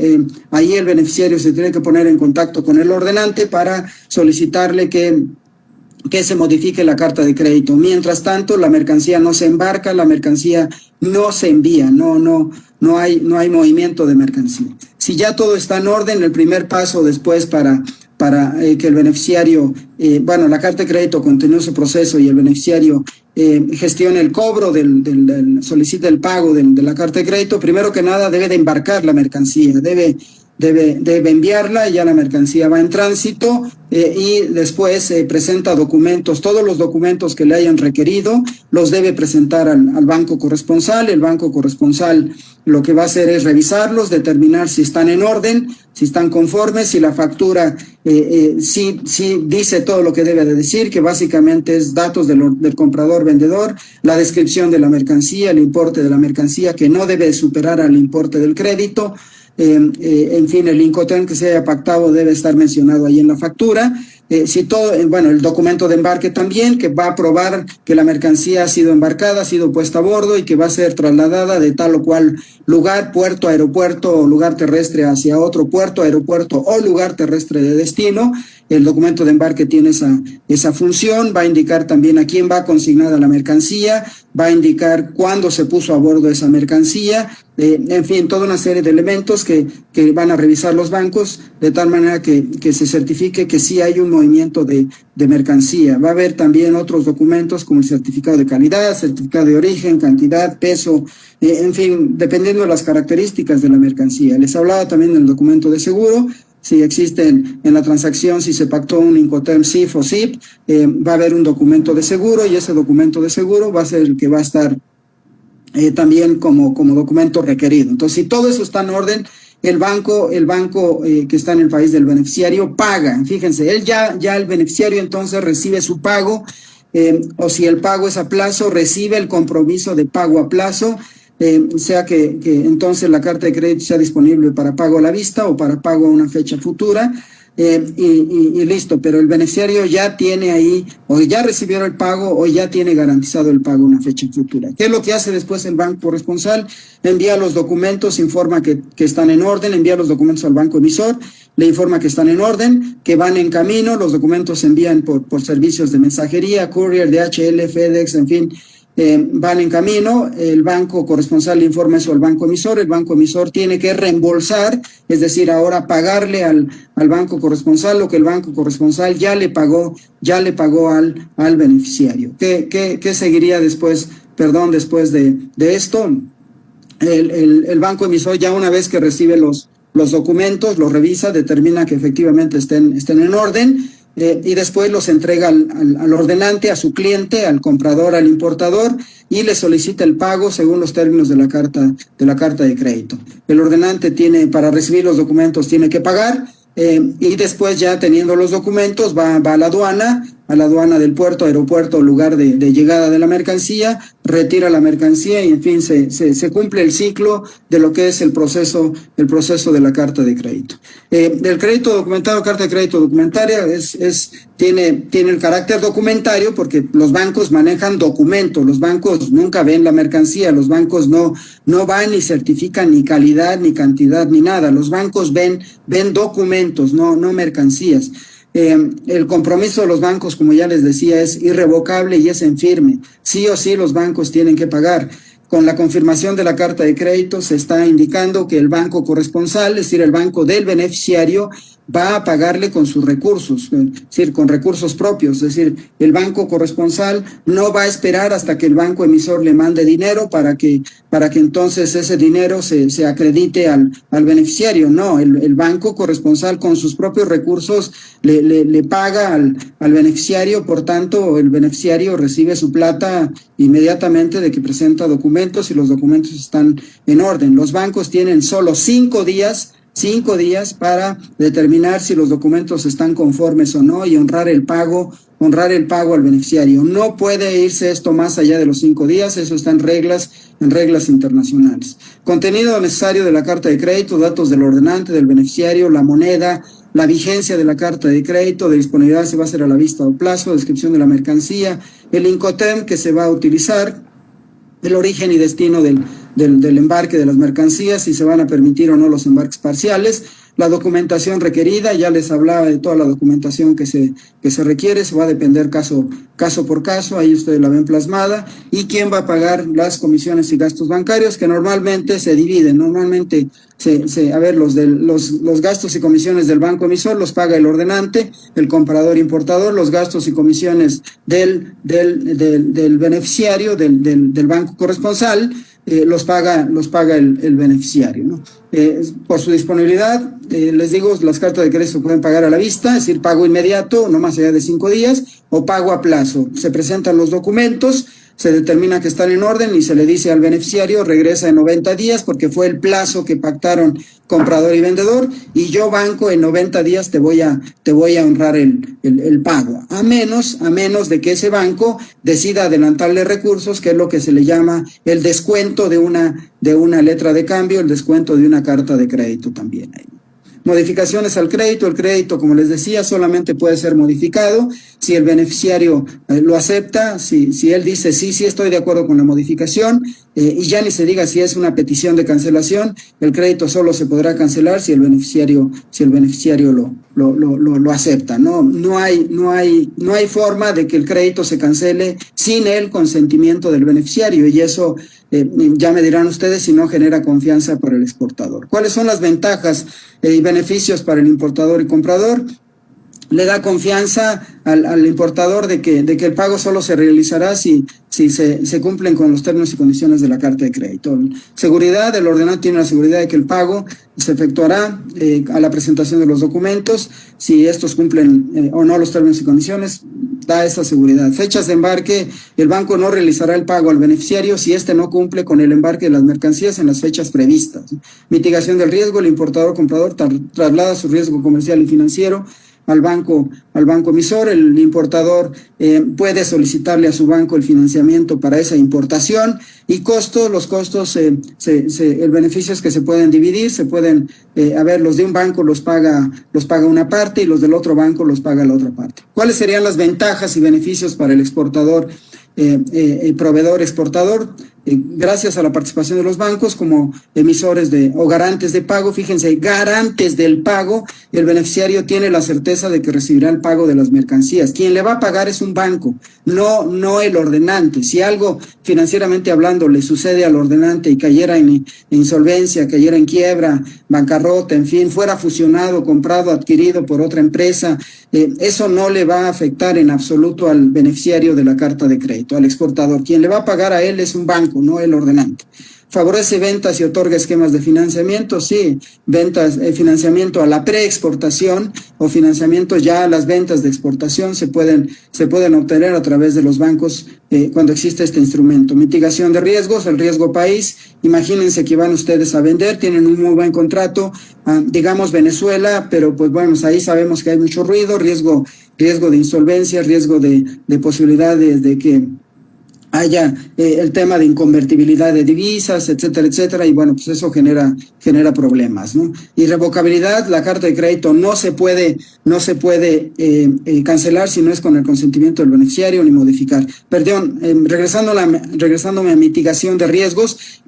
Ahí el beneficiario se tiene que poner en contacto con el ordenante para solicitarle que se modifique la carta de crédito. Mientras tanto, la mercancía no se embarca, la mercancía no se envía, no hay movimiento de mercancía. Si ya todo está en orden, el primer paso después para que el beneficiario, la carta de crédito continúe su proceso y el beneficiario gestione el cobro solicite el pago de la carta de crédito, primero que nada debe de embarcar la mercancía, debe enviarla, y ya la mercancía va en tránsito, y después presenta documentos, todos los documentos que le hayan requerido, los debe presentar al banco corresponsal. El banco corresponsal lo que va a hacer es revisarlos, determinar si están en orden, si están conformes, si la factura sí dice todo lo que debe de decir, que básicamente es datos del comprador-vendedor, la descripción de la mercancía, el importe de la mercancía, que no debe superar al importe del crédito. En fin, el Incoterm que se haya pactado debe estar mencionado ahí en la factura. El documento de embarque también, que va a probar que la mercancía ha sido embarcada, ha sido puesta a bordo y que va a ser trasladada de tal o cual lugar, puerto, aeropuerto o lugar terrestre hacia otro puerto, aeropuerto o lugar terrestre de destino. El documento de embarque tiene esa función, va a indicar también a quién va consignada la mercancía, va a indicar cuándo se puso a bordo esa mercancía, en fin, toda una serie de elementos que van a revisar los bancos de tal manera que se certifique que sí hay un movimiento de mercancía. Va a haber también otros documentos como el certificado de calidad, certificado de origen, cantidad, peso, en fin, dependiendo de las características de la mercancía. Les hablaba también del documento de seguro. Si existen en la transacción, si se pactó un Incoterm CIF o SIP, va a haber un documento de seguro, y ese documento de seguro va a ser el que va a estar también como documento requerido. Entonces, si todo eso está en orden, el banco que está en el país del beneficiario paga. Fíjense, él ya el beneficiario entonces recibe su pago, o si el pago es a plazo, recibe el compromiso de pago a plazo, sea que entonces la carta de crédito sea disponible para pago a la vista o para pago a una fecha futura, y listo. Pero el beneficiario ya tiene ahí, o ya recibió el pago, o ya tiene garantizado el pago a una fecha futura. ¿Qué es lo que hace después el banco corresponsal? Envía los documentos, informa que están en orden, envía los documentos al banco emisor, le informa que están en orden, que van en camino, los documentos se envían por servicios de mensajería, courier, DHL, FedEx, en fin, van en camino. El banco corresponsal le informa eso al banco emisor, el banco emisor tiene que reembolsar, es decir, ahora pagarle al banco corresponsal lo que el banco corresponsal ya le pagó al beneficiario. ¿Qué seguiría después de esto? El banco emisor, ya una vez que recibe los documentos, los revisa, determina que efectivamente estén en orden, y después los entrega al ordenante, a su cliente, al comprador, al importador, y le solicita el pago según los términos de la carta de crédito. El ordenante para recibir los documentos tiene que pagar, y después, ya teniendo los documentos, va a la aduana a la aduana del puerto, aeropuerto o lugar de llegada de la mercancía, retira la mercancía y en fin se cumple el ciclo de lo que es el proceso de la carta de crédito. El crédito documentado, carta de crédito documentaria tiene el carácter documentario porque los bancos manejan documentos, los bancos nunca ven la mercancía, los bancos no van ni certifican ni calidad, ni cantidad, ni nada, los bancos ven documentos, no mercancías. El compromiso de los bancos, como ya les decía, es irrevocable y es en firme. Sí o sí los bancos tienen que pagar. Con la confirmación de la carta de crédito se está indicando que el banco corresponsal, es decir, el banco del beneficiario, va a pagarle con sus recursos, es decir, con recursos propios. Es decir, el banco corresponsal no va a esperar hasta que el banco emisor le mande dinero para que entonces ese dinero se acredite al beneficiario. No, el banco corresponsal con sus propios recursos le paga al beneficiario, por tanto, el beneficiario recibe su plata inmediatamente de que presenta documentos y los documentos están en orden. Los bancos tienen solo 5 días para determinar si los documentos están conformes o no y honrar el pago al beneficiario. No puede irse esto más allá de los 5 días, eso está en reglas internacionales. Contenido necesario de la carta de crédito, datos del ordenante, del beneficiario, la moneda, la vigencia de la carta de crédito, de disponibilidad se va a hacer a la vista o plazo, descripción de la mercancía, el Incoterm que se va a utilizar, el origen y destino del embarque de las mercancías, si se van a permitir o no los embarques parciales, la documentación requerida, ya les hablaba de toda la documentación que se requiere, se va a depender caso por caso, ahí ustedes la ven plasmada, y quién va a pagar las comisiones y gastos bancarios, que normalmente se dividen, los gastos y comisiones del banco emisor los paga el ordenante, el comprador importador, los gastos y comisiones del beneficiario, del banco corresponsal, los paga el beneficiario, ¿no? Por su disponibilidad, les digo, las cartas de crédito pueden pagar a la vista, es decir, pago inmediato, no más allá de 5 días, o pago a plazo. Se presentan los documentos, se determina que están en orden y se le dice al beneficiario, regresa en 90 días porque fue el plazo que pactaron comprador y vendedor, y yo, banco, en 90 días te voy a honrar el pago, a menos de que ese banco decida adelantarle recursos, que es lo que se le llama el descuento de una letra de cambio, el descuento de una carta de crédito también hay. Modificaciones al crédito. El crédito, como les decía, solamente puede ser modificado si el beneficiario lo acepta, si él dice sí estoy de acuerdo con la modificación, y ya ni se diga si es una petición de cancelación, el crédito solo se podrá cancelar si el beneficiario lo acepta. No hay forma de que el crédito se cancele sin el consentimiento del beneficiario, y eso ya me dirán ustedes si no genera confianza para el exportador. ¿Cuáles son las ventajas y beneficios para el importador y comprador? Le da confianza al importador de que el pago solo se realizará si se cumplen con los términos y condiciones de la carta de crédito. Seguridad, el ordenante tiene la seguridad de que el pago se efectuará a la presentación de los documentos, si estos cumplen o no los términos y condiciones, da esa seguridad. Fechas de embarque, el banco no realizará el pago al beneficiario si éste no cumple con el embarque de las mercancías en las fechas previstas. Mitigación del riesgo, el importador o comprador traslada su riesgo comercial y financiero al banco emisor. El importador puede solicitarle a su banco el financiamiento para esa importación. Y los costos, el beneficio es que se pueden dividir, los de un banco los paga una parte y los del otro banco los paga la otra parte. ¿Cuáles serían las ventajas y beneficios para el exportador, proveedor exportador? Gracias a la participación de los bancos como emisores o garantes de pago. Fíjense, garantes del pago, el beneficiario tiene la certeza de que recibirá el pago de las mercancías. Quien le va a pagar es un banco, no el ordenante. Si algo financieramente hablando le sucede al ordenante y cayera en insolvencia, cayera en quiebra, bancarrota, en fin, fuera fusionado, comprado, adquirido por otra empresa, eso no le va a afectar en absoluto al beneficiario de la carta de crédito, al exportador. Quien le va a pagar a él es un banco, no el ordenante. favorece ventas y otorga esquemas de financiamiento, sí, ventas, financiamiento a la preexportación o financiamiento ya a las ventas de exportación se pueden obtener a través de los bancos cuando existe este instrumento. Mitigación de riesgos, el riesgo país, imagínense que van ustedes a vender, tienen un muy buen contrato, digamos Venezuela, pero pues bueno, ahí sabemos que hay mucho ruido, riesgo de insolvencia, riesgo de posibilidades de que haya el tema de inconvertibilidad de divisas, etcétera, etcétera, y bueno, pues eso genera problemas, ¿no? Irrevocabilidad, la carta de crédito no se puede cancelar si no es con el consentimiento del beneficiario ni modificar. Perdón, regresándome a mitigación de riesgos,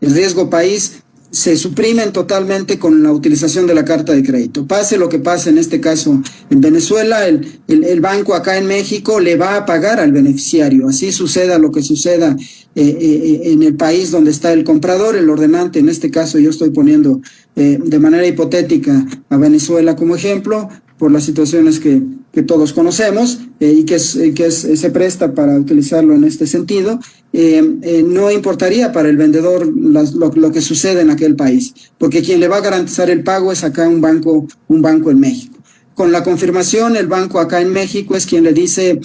el riesgo país se suprimen totalmente con la utilización de la carta de crédito. Pase lo que pase en este caso en Venezuela, el banco acá en México le va a pagar al beneficiario. Así suceda lo que suceda en el país donde está el comprador, el ordenante. En este caso yo estoy poniendo de manera hipotética a Venezuela como ejemplo por las situaciones que todos conocemos y que se presta para utilizarlo en este sentido. No importaría para el vendedor lo que sucede en aquel país, porque quien le va a garantizar el pago es acá un banco en México. Con la confirmación, el banco acá en México es quien le dice,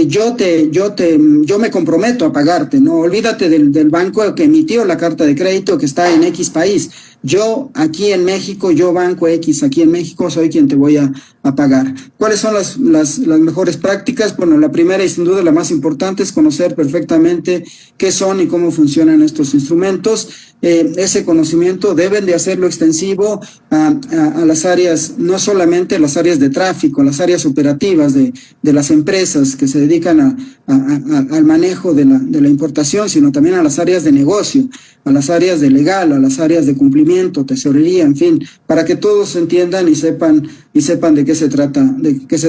yo me comprometo a pagarte, no olvídate del banco que emitió la carta de crédito que está en X país. Yo aquí en México, yo Banco X aquí en México soy quien te voy a pagar. ¿Cuáles son las mejores prácticas? Bueno, la primera y sin duda la más importante es conocer perfectamente qué son y cómo funcionan estos instrumentos. Ese conocimiento deben de hacerlo extensivo a las áreas, no solamente las áreas de tráfico, las áreas operativas de las empresas que se dedican al manejo de la importación, sino también a las áreas de negocio, a las áreas de legal, a las áreas de cumplimiento, tesorería, en fin, para que todos entiendan y sepan de qué se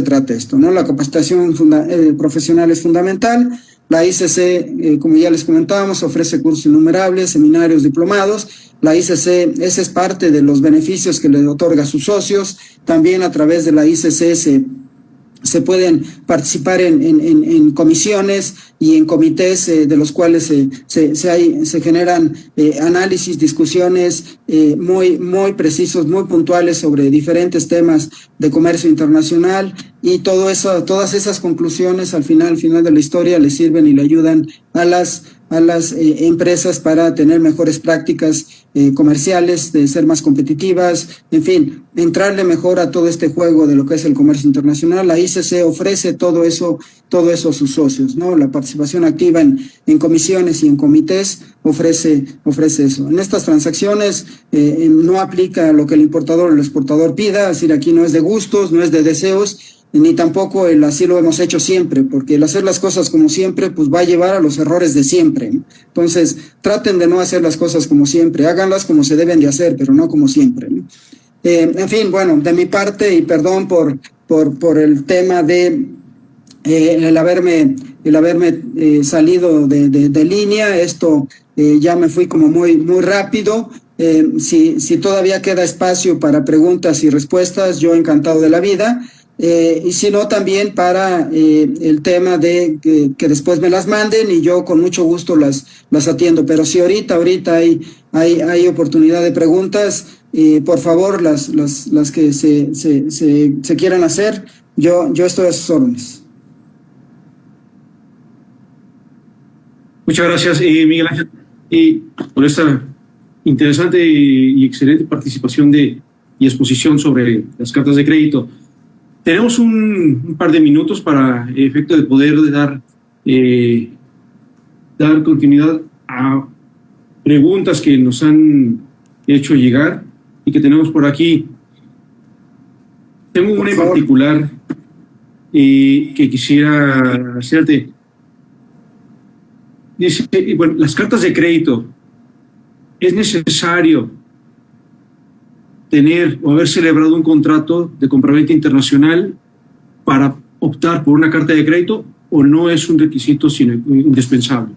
trata esto, ¿no? La capacitación profesional es fundamental. La ICC, como ya les comentábamos, ofrece cursos innumerables, seminarios, diplomados. La ICC, ese es parte de los beneficios que le otorga a sus socios. También a través de la ICC se pueden participar en comisiones y en comités de los cuales se generan análisis, discusiones muy precisos, muy puntuales sobre diferentes temas de comercio internacional, y todas esas conclusiones al final de la historia le sirven y le ayudan a las empresas para tener mejores prácticas comerciales, de ser más competitivas, en fin, entrarle mejor a todo este juego de lo que es el comercio internacional. La ICC ofrece todo eso a sus socios, ¿no? La participación activa en comisiones y en comités ofrece eso. En estas transacciones no aplica lo que el importador o el exportador pida, es decir, aquí no es de gustos, no es de deseos, ni tampoco así lo hemos hecho siempre, porque el hacer las cosas como siempre pues va a llevar a los errores de siempre, ¿no? Entonces traten de no hacer las cosas como siempre, háganlas como se deben de hacer, pero no como siempre, ¿no? En fin, bueno, de mi parte, y perdón por el tema de el haberme salido de línea, esto ya me fui como muy rápido. Si todavía queda espacio para preguntas y respuestas, yo encantado de la vida. Y si no, también para el tema de que después me las manden y yo con mucho gusto las atiendo. Pero si ahorita hay oportunidad de preguntas, por favor, las que se quieran hacer, yo estoy a sus órdenes. Muchas gracias, Miguel Ángel, por esta interesante y excelente participación y exposición sobre las cartas de crédito. Tenemos un par de minutos para efecto de poder dar continuidad a preguntas que nos han hecho llegar y que tenemos por aquí. Tengo una en particular que quisiera hacerte. Dice, bueno, las cartas de crédito, ¿es necesario tener o haber celebrado un contrato de compraventa internacional para optar por una carta de crédito, o no es un requisito sino indispensable?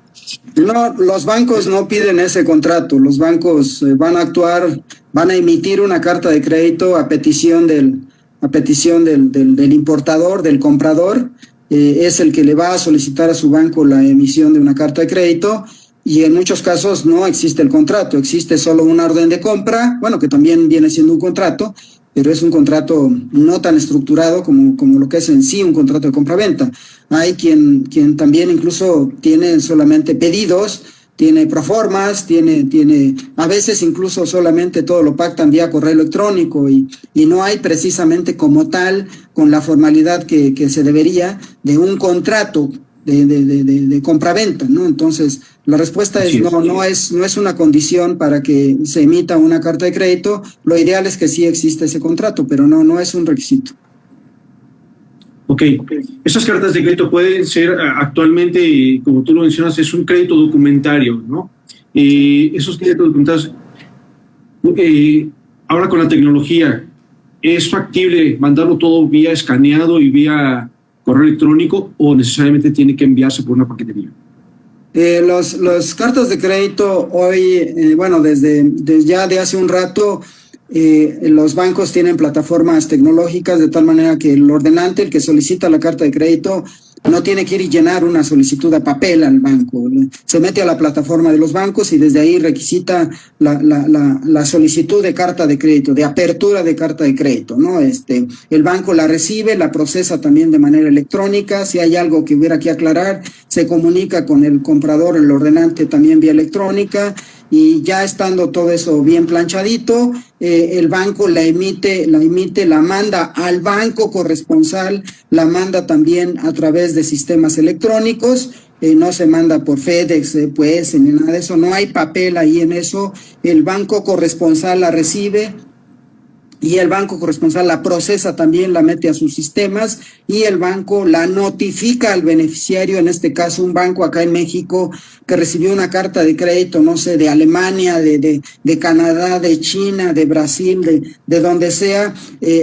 No, los bancos no piden ese contrato. Los bancos van a emitir una carta de crédito a petición del importador, del comprador. Es el que le va a solicitar a su banco la emisión de una carta de crédito, y en muchos casos no existe el contrato, existe solo una orden de compra, bueno, que también viene siendo un contrato, pero es un contrato no tan estructurado como lo que es en sí un contrato de compra-venta. Hay quien también incluso tiene solamente pedidos, tiene proformas, tiene a veces incluso solamente todo lo pactan vía correo electrónico y no hay precisamente como tal, con la formalidad que se debería, de un contrato de compraventa, ¿no? Entonces, la respuesta es no es una condición para que se emita una carta de crédito. Lo ideal es que sí exista ese contrato, pero no es un requisito. Ok. Esas cartas de crédito pueden ser actualmente, como tú lo mencionas, es un crédito documentario, ¿no? Esos créditos documentarios, ahora con la tecnología, ¿es factible mandarlo todo vía escaneado y vía correo electrónico o necesariamente tiene que enviarse por una paquetería? Los cartas de crédito hoy, bueno, desde ya de hace un rato, los bancos tienen plataformas tecnológicas de tal manera que el ordenante, el que solicita la carta de crédito, no tiene que ir y llenar una solicitud a papel al banco. Se mete a la plataforma de los bancos y desde ahí requisita la solicitud de carta de crédito, de apertura de carta de crédito, ¿no? El banco la recibe, la procesa también de manera electrónica. Si hay algo que hubiera que aclarar, se comunica con el comprador, el ordenante también vía electrónica. Y ya estando todo eso bien planchadito, el banco la manda al banco corresponsal, la manda también a través de sistemas electrónicos, no se manda por FedEx, pues, ni nada de eso, no hay papel ahí en eso, el banco corresponsal la recibe, y el banco corresponsal la procesa también, la mete a sus sistemas y el banco la notifica al beneficiario, en este caso un banco acá en México que recibió una carta de crédito, no sé, de Alemania, de Canadá, de China, de Brasil, de donde sea,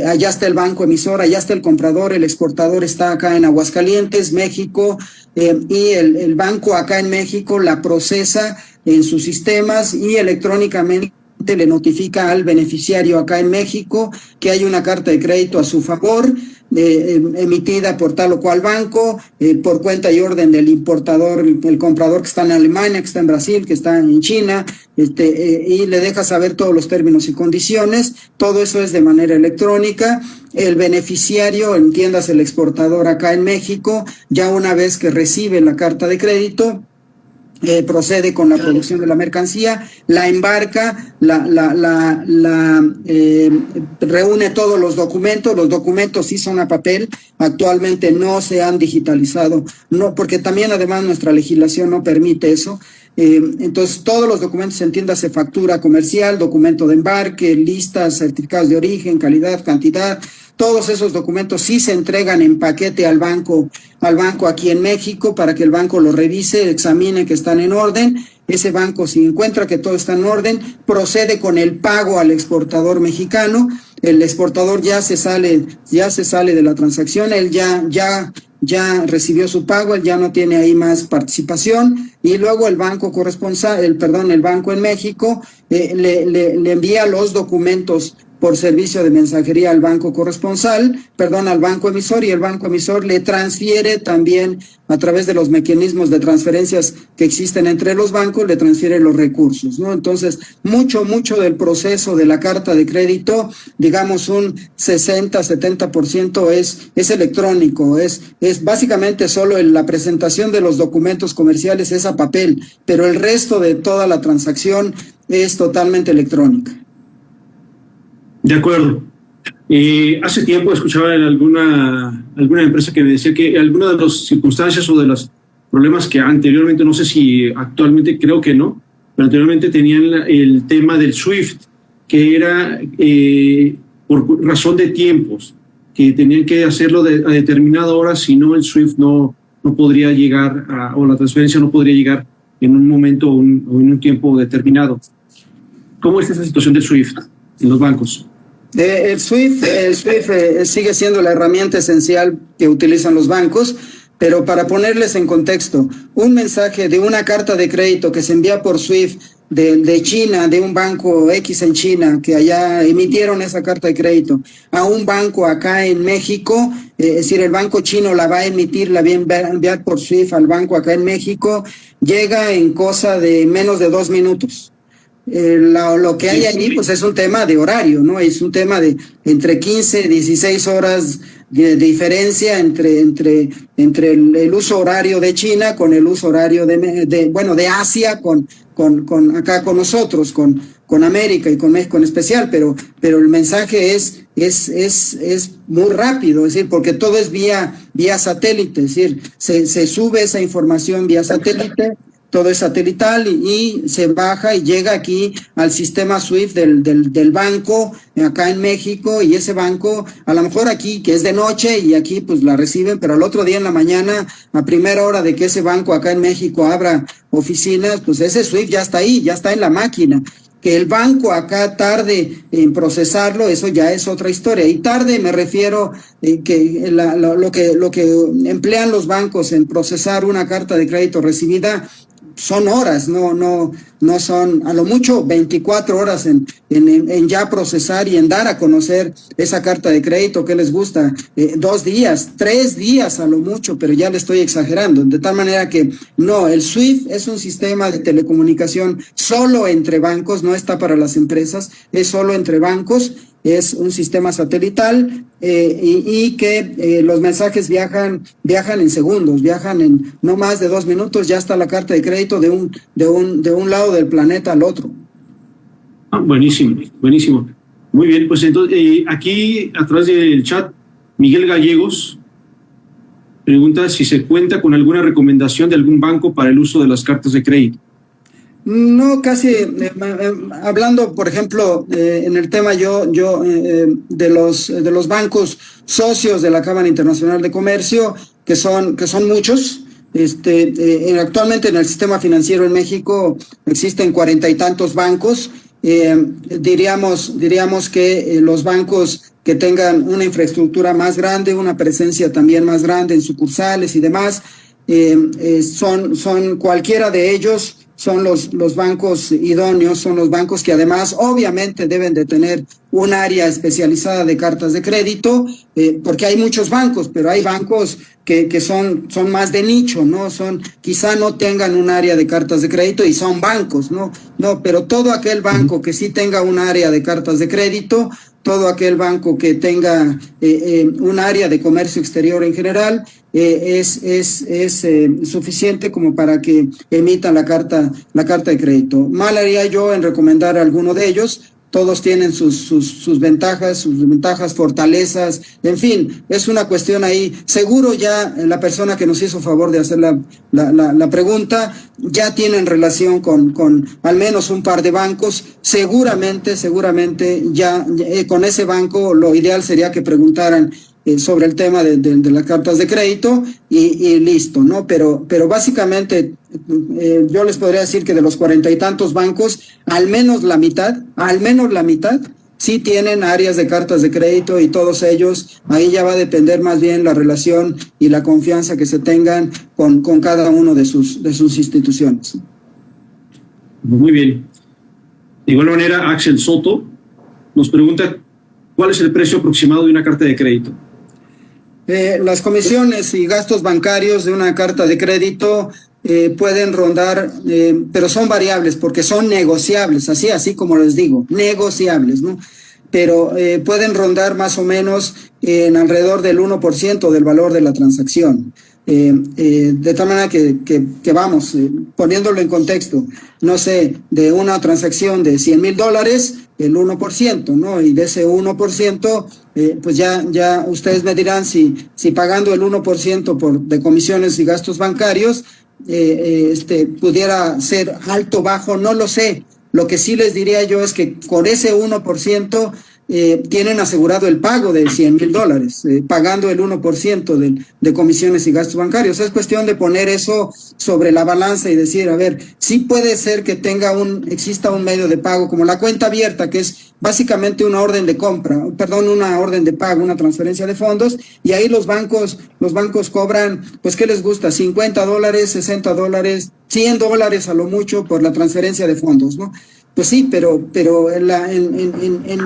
allá está el banco emisor, allá está el comprador, el exportador está acá en Aguascalientes, México, y el banco acá en México la procesa en sus sistemas y electrónicamente le notifica al beneficiario acá en México que hay una carta de crédito a su favor, emitida por tal o cual banco, por cuenta y orden del importador, el comprador que está en Alemania, que está en Brasil, que está en China, y le deja saber todos los términos y condiciones. Todo eso es de manera electrónica. El beneficiario, entiendas el exportador acá en México, ya una vez que recibe la carta de crédito, procede con la producción de la mercancía, la embarca, reúne todos los documentos sí son a papel, actualmente no se han digitalizado, no, porque también además nuestra legislación no permite eso. Entonces todos los documentos, entiéndase, factura comercial, documento de embarque, listas, certificados de origen, calidad, cantidad, todos esos documentos sí se entregan en paquete al banco aquí en México para que el banco lo revise, examine que están en orden. Ese banco, si encuentra que todo está en orden, procede con el pago al exportador mexicano. El exportador ya se sale de la transacción, él ya recibió su pago, él ya no tiene ahí más participación, y luego el banco corresponsal, el banco en México le envía los documentos por servicio de mensajería al banco al banco emisor, y el banco emisor le transfiere también a través de los mecanismos de transferencias que existen entre los bancos, le transfiere los recursos, ¿no? Entonces, mucho del proceso de la carta de crédito, digamos un 60-70% es electrónico, es básicamente solo la presentación de los documentos comerciales es a papel, pero el resto de toda la transacción es totalmente electrónica. De acuerdo. Hace tiempo escuchaba en alguna empresa que me decía que alguna de las circunstancias o de los problemas que anteriormente, no sé si actualmente, creo que no, pero anteriormente tenían el tema del SWIFT, que era por razón de tiempos, que tenían que hacerlo a determinada hora, si no el SWIFT no podría llegar, o la transferencia no podría llegar en un momento o en un tiempo determinado. ¿Cómo es esa situación del SWIFT en los bancos? El SWIFT sigue siendo la herramienta esencial que utilizan los bancos, pero para ponerles en contexto, un mensaje de una carta de crédito que se envía por SWIFT de China, de un banco X en China, que allá emitieron esa carta de crédito, a un banco acá en México, es decir, el banco chino la va a emitir, la va a enviar por SWIFT al banco acá en México, llega en cosa de menos de 2 minutos. Lo que hay allí pues es un tema de horario, ¿no? Es un tema de entre 15 y 16 horas de diferencia entre el uso horario de China con el uso horario de Asia con acá con nosotros, con América y con México en especial, pero el mensaje es muy rápido, es decir, porque todo es vía satélite, es decir, se sube esa información vía satélite, todo es satelital y se baja y llega aquí al sistema SWIFT del banco acá en México, y ese banco a lo mejor aquí que es de noche y aquí pues la reciben, pero al otro día en la mañana, a primera hora de que ese banco acá en México abra oficinas, pues ese SWIFT ya está ahí, ya está en la máquina. Que el banco acá tarde en procesarlo, eso ya es otra historia. Y tarde me refiero que lo que emplean los bancos en procesar una carta de crédito recibida son horas, no son a lo mucho 24 horas en ya procesar y en dar a conocer esa carta de crédito. ¿Qué les gusta? 2 días, 3 días a lo mucho, pero ya le estoy exagerando. De tal manera que no, el SWIFT es un sistema de telecomunicación solo entre bancos, no está para las empresas, es solo entre bancos. Es un sistema satelital y que los mensajes viajan en segundos, viajan en no más de 2 minutos, ya está la carta de crédito de un lado del planeta al otro. Buenísimo. Muy bien, pues entonces aquí a través del chat, Miguel Gallegos pregunta si se cuenta con alguna recomendación de algún banco para el uso de las cartas de crédito. No, casi, hablando, por ejemplo, en el tema de los bancos socios de la Cámara Internacional de Comercio, que son muchos. Actualmente en el sistema financiero en México existen 40 y tantos bancos. Diríamos que los bancos que tengan una infraestructura más grande, una presencia también más grande en sucursales y demás, son cualquiera de ellos. Son los bancos idóneos, son los bancos que además obviamente deben de tener un área especializada de cartas de crédito, porque hay muchos bancos, pero hay bancos que son más de nicho, ¿no? Quizá no tengan un área de cartas de crédito y son bancos, ¿no? No, pero todo aquel banco que sí tenga un área de cartas de crédito, todo aquel banco que tenga un área de comercio exterior en general, es suficiente como para que emitan la carta de crédito. Mal haría yo en recomendar a alguno de ellos. Todos tienen sus ventajas, fortalezas, en fin, es una cuestión ahí. Seguro ya la persona que nos hizo favor de hacer la pregunta ya tienen relación con al menos un par de bancos. Seguramente ya con ese banco lo ideal sería que preguntaran sobre el tema de las cartas de crédito y listo, ¿no? Pero básicamente yo les podría decir que de los 40 y tantos bancos, al menos la mitad sí tienen áreas de cartas de crédito, y todos ellos, ahí ya va a depender más bien la relación y la confianza que se tengan con cada uno de sus instituciones. Muy bien. De igual manera, Axel Soto nos pregunta, ¿cuál es el precio aproximado de una carta de crédito? Las comisiones y gastos bancarios de una carta de crédito pueden rondar, pero son variables porque son negociables, así como les digo, negociables, ¿no? Pero pueden rondar más o menos en alrededor del 1% del valor de la transacción. De tal manera que vamos, poniéndolo en contexto, no sé, de una transacción de $100,000, el 1%, ¿no? Y de ese 1%, pues ya ustedes me dirán si pagando el 1% de comisiones y gastos bancarios, pudiera ser alto, bajo, no lo sé. Lo que sí les diría yo es que con ese 1%, tienen asegurado el pago de $100,000, pagando el 1% de comisiones y gastos bancarios. Es cuestión de poner eso sobre la balanza y decir, a ver, sí puede ser que exista un medio de pago como la cuenta abierta, que es básicamente una orden de una orden de pago, una transferencia de fondos, y ahí los bancos cobran, pues, ¿qué les gusta? $50, $60, $100 a lo mucho por la transferencia de fondos, ¿no? Pues sí, pero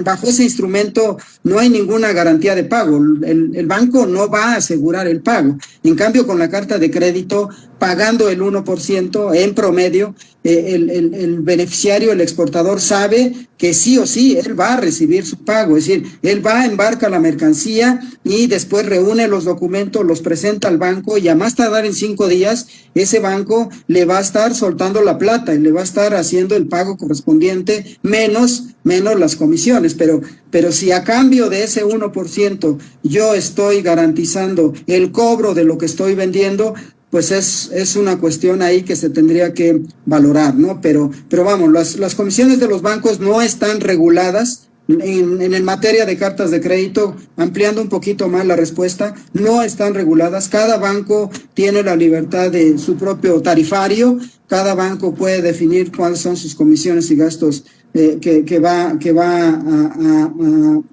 bajo ese instrumento no hay ninguna garantía de pago. El banco no va a asegurar el pago. En cambio, con la carta de crédito, pagando el 1% en promedio, el beneficiario, el exportador, sabe que sí o sí él va a recibir su pago. Es decir, él va, embarca la mercancía y después reúne los documentos, los presenta al banco y a más tardar en 5 días, ese banco le va a estar soltando la plata y le va a estar haciendo el pago correspondiente menos las comisiones. Pero si a cambio de ese 1% yo estoy garantizando el cobro de lo que estoy vendiendo, pues es una cuestión ahí que se tendría que valorar, ¿no? Pero vamos, las comisiones de los bancos no están reguladas en materia de cartas de crédito. Ampliando un poquito más la respuesta, no están reguladas. Cada banco tiene la libertad de su propio tarifario. Cada banco puede definir cuáles son sus comisiones y gastos que va a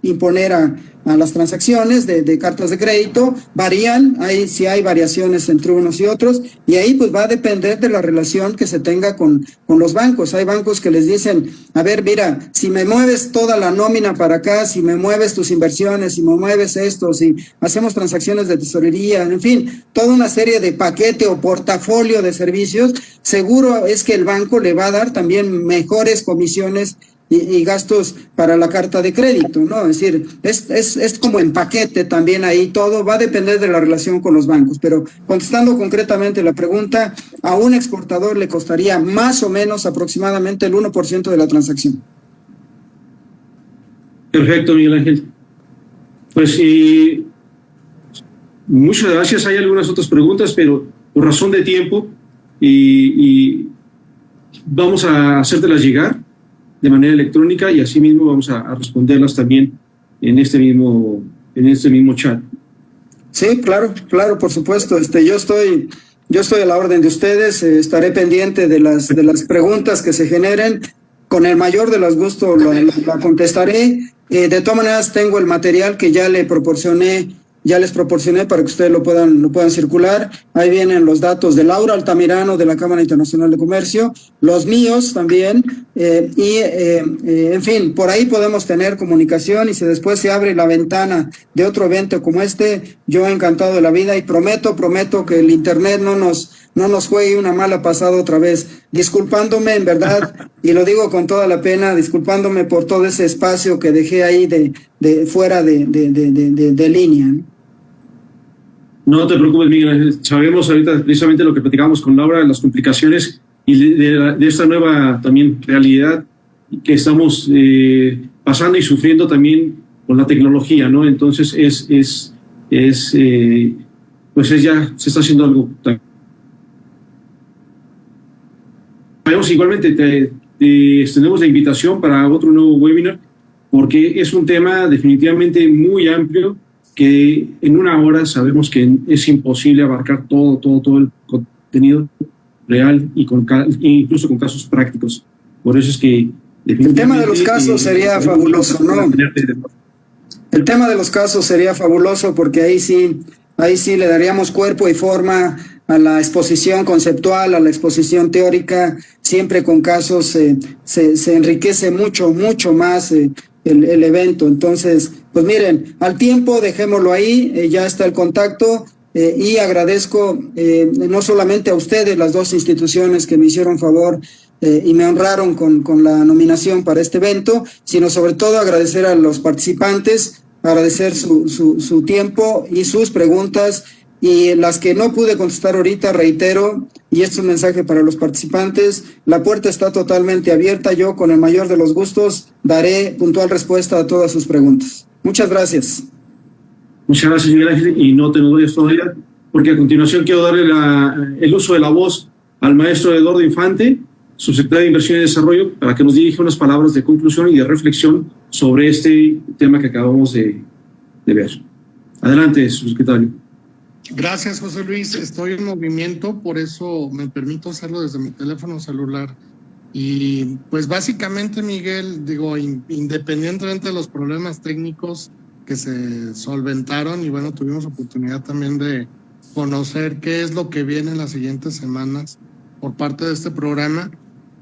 imponer a las transacciones de cartas de crédito. Varían, sí hay variaciones entre unos y otros, y ahí pues va a depender de la relación que se tenga con los bancos. Hay bancos que les dicen, a ver, mira, si me mueves toda la nómina para acá, si me mueves tus inversiones, si me mueves esto, si hacemos transacciones de tesorería, en fin, toda una serie de paquete o portafolio de servicios, seguro es que el banco le va a dar también mejores comisiones y gastos para la carta de crédito, ¿no? Es decir, es como en paquete también ahí, todo va a depender de la relación con los bancos. Pero contestando concretamente la pregunta, a un exportador le costaría más o menos aproximadamente el 1% de la transacción. Perfecto, Miguel Ángel. Pues muchas gracias. Hay algunas otras preguntas, pero por razón de tiempo y vamos a hacértelas llegar de manera electrónica y así mismo vamos a responderlas también en este mismo chat. Sí, claro, por supuesto. Yo estoy a la orden de ustedes. Estaré pendiente de las preguntas que se generen. Con el mayor de los gustos la contestaré. De todas maneras, tengo el material que ya les proporcioné para que ustedes lo puedan circular. Ahí vienen los datos de Laura Altamirano de la Cámara Internacional de Comercio, los míos también, en fin, por ahí podemos tener comunicación, y si después se abre la ventana de otro evento como este, yo encantado de la vida, y prometo que el internet no nos juegue una mala pasada otra vez, disculpándome en verdad, y lo digo con toda la pena, disculpándome por todo ese espacio que dejé ahí de fuera de línea, ¿no? No te preocupes, Miguel. Sabemos ahorita precisamente lo que platicamos con Laura, las complicaciones y de esta nueva también realidad que estamos pasando y sufriendo también con la tecnología, ¿no? Entonces pues ya se está haciendo algo. Sabemos igualmente te extendemos la invitación para otro nuevo webinar, porque es un tema definitivamente muy amplio que en una hora sabemos que es imposible abarcar todo el contenido real y incluso con casos prácticos. Por eso es que el tema de los casos sería fabuloso, ¿no? El tema de los casos sería fabuloso, porque ahí sí le daríamos cuerpo y forma a la exposición conceptual, a la exposición teórica. Siempre con casos se enriquece mucho más el evento. Entonces, pues miren, al tiempo dejémoslo ahí, ya está el contacto, y agradezco no solamente a ustedes, las dos instituciones que me hicieron favor y me honraron con la nominación para este evento, sino sobre todo agradecer a los participantes, agradecer su tiempo y sus preguntas, y las que no pude contestar ahorita, reitero, y este es un mensaje para los participantes: la puerta está totalmente abierta. Yo, con el mayor de los gustos, daré puntual respuesta a todas sus preguntas. Muchas gracias. Muchas gracias, Miguel Ángel, y no te nos vayas todavía, porque a continuación quiero darle el uso de la voz al maestro Eduardo Infante, subsecretario de Inversión y Desarrollo, para que nos dirija unas palabras de conclusión y de reflexión sobre este tema que acabamos de ver. Adelante, subsecretario. Gracias, José Luis. Estoy en movimiento, por eso me permito hacerlo desde mi teléfono celular. Y pues básicamente, Miguel, digo, independientemente de los problemas técnicos que se solventaron, y bueno, tuvimos oportunidad también de conocer qué es lo que viene en las siguientes semanas por parte de este programa.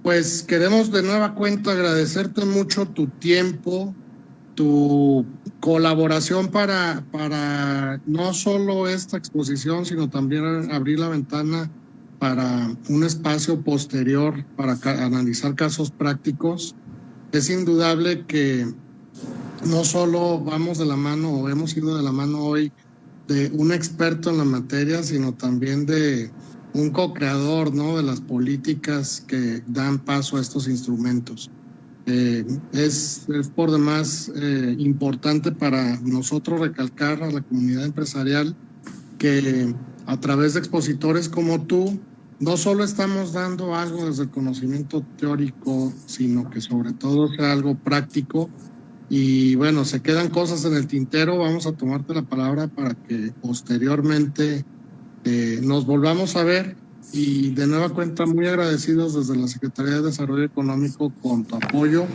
pues queremos de nueva cuenta agradecerte mucho tu tiempo, tu colaboración para no solo esta exposición, sino también abrir la ventana para un espacio posterior para analizar casos prácticos. Es indudable que no solo vamos de la mano o hemos ido de la mano hoy de un experto en la materia, sino también de un co-creador, ¿no?, de las políticas que dan paso a estos instrumentos. Es por demás importante para nosotros recalcar a la comunidad empresarial que a través de expositores como tú, no solo estamos dando algo desde el conocimiento teórico, sino que sobre todo sea algo práctico. Y bueno, se quedan cosas en el tintero, vamos a tomarte la palabra para que posteriormente nos volvamos a ver, y de nueva cuenta muy agradecidos desde la Secretaría de Desarrollo Económico con tu apoyo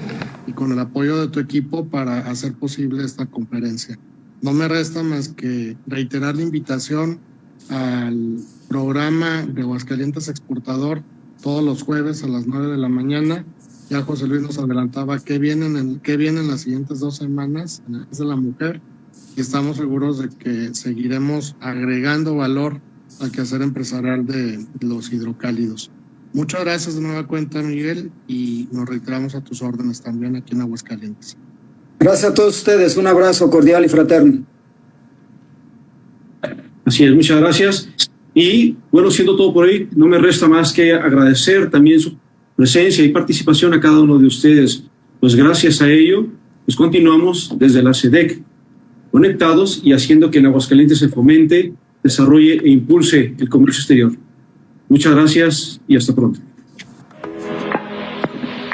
y con el apoyo de tu equipo para hacer posible esta conferencia. No me resta más que reiterar la invitación al programa de Aguascalientes Exportador todos los jueves a las 9 de la mañana. Ya José Luis nos adelantaba qué vienen las siguientes 2 semanas en el mes de la mujer, y estamos seguros de que seguiremos agregando valor al quehacer empresarial de los hidrocálidos. Muchas gracias de nueva cuenta, Miguel, y nos reiteramos a tus órdenes también aquí en Aguascalientes. Gracias a todos ustedes, un abrazo cordial y fraterno. Así es, muchas gracias. Y bueno, siendo todo por ahí, no me resta más que agradecer también su presencia y participación a cada uno de ustedes. Pues gracias a ello, pues continuamos desde la SEDEC conectados y haciendo que en Aguascalientes se fomente, desarrolle e impulse el comercio exterior. Muchas gracias y hasta pronto.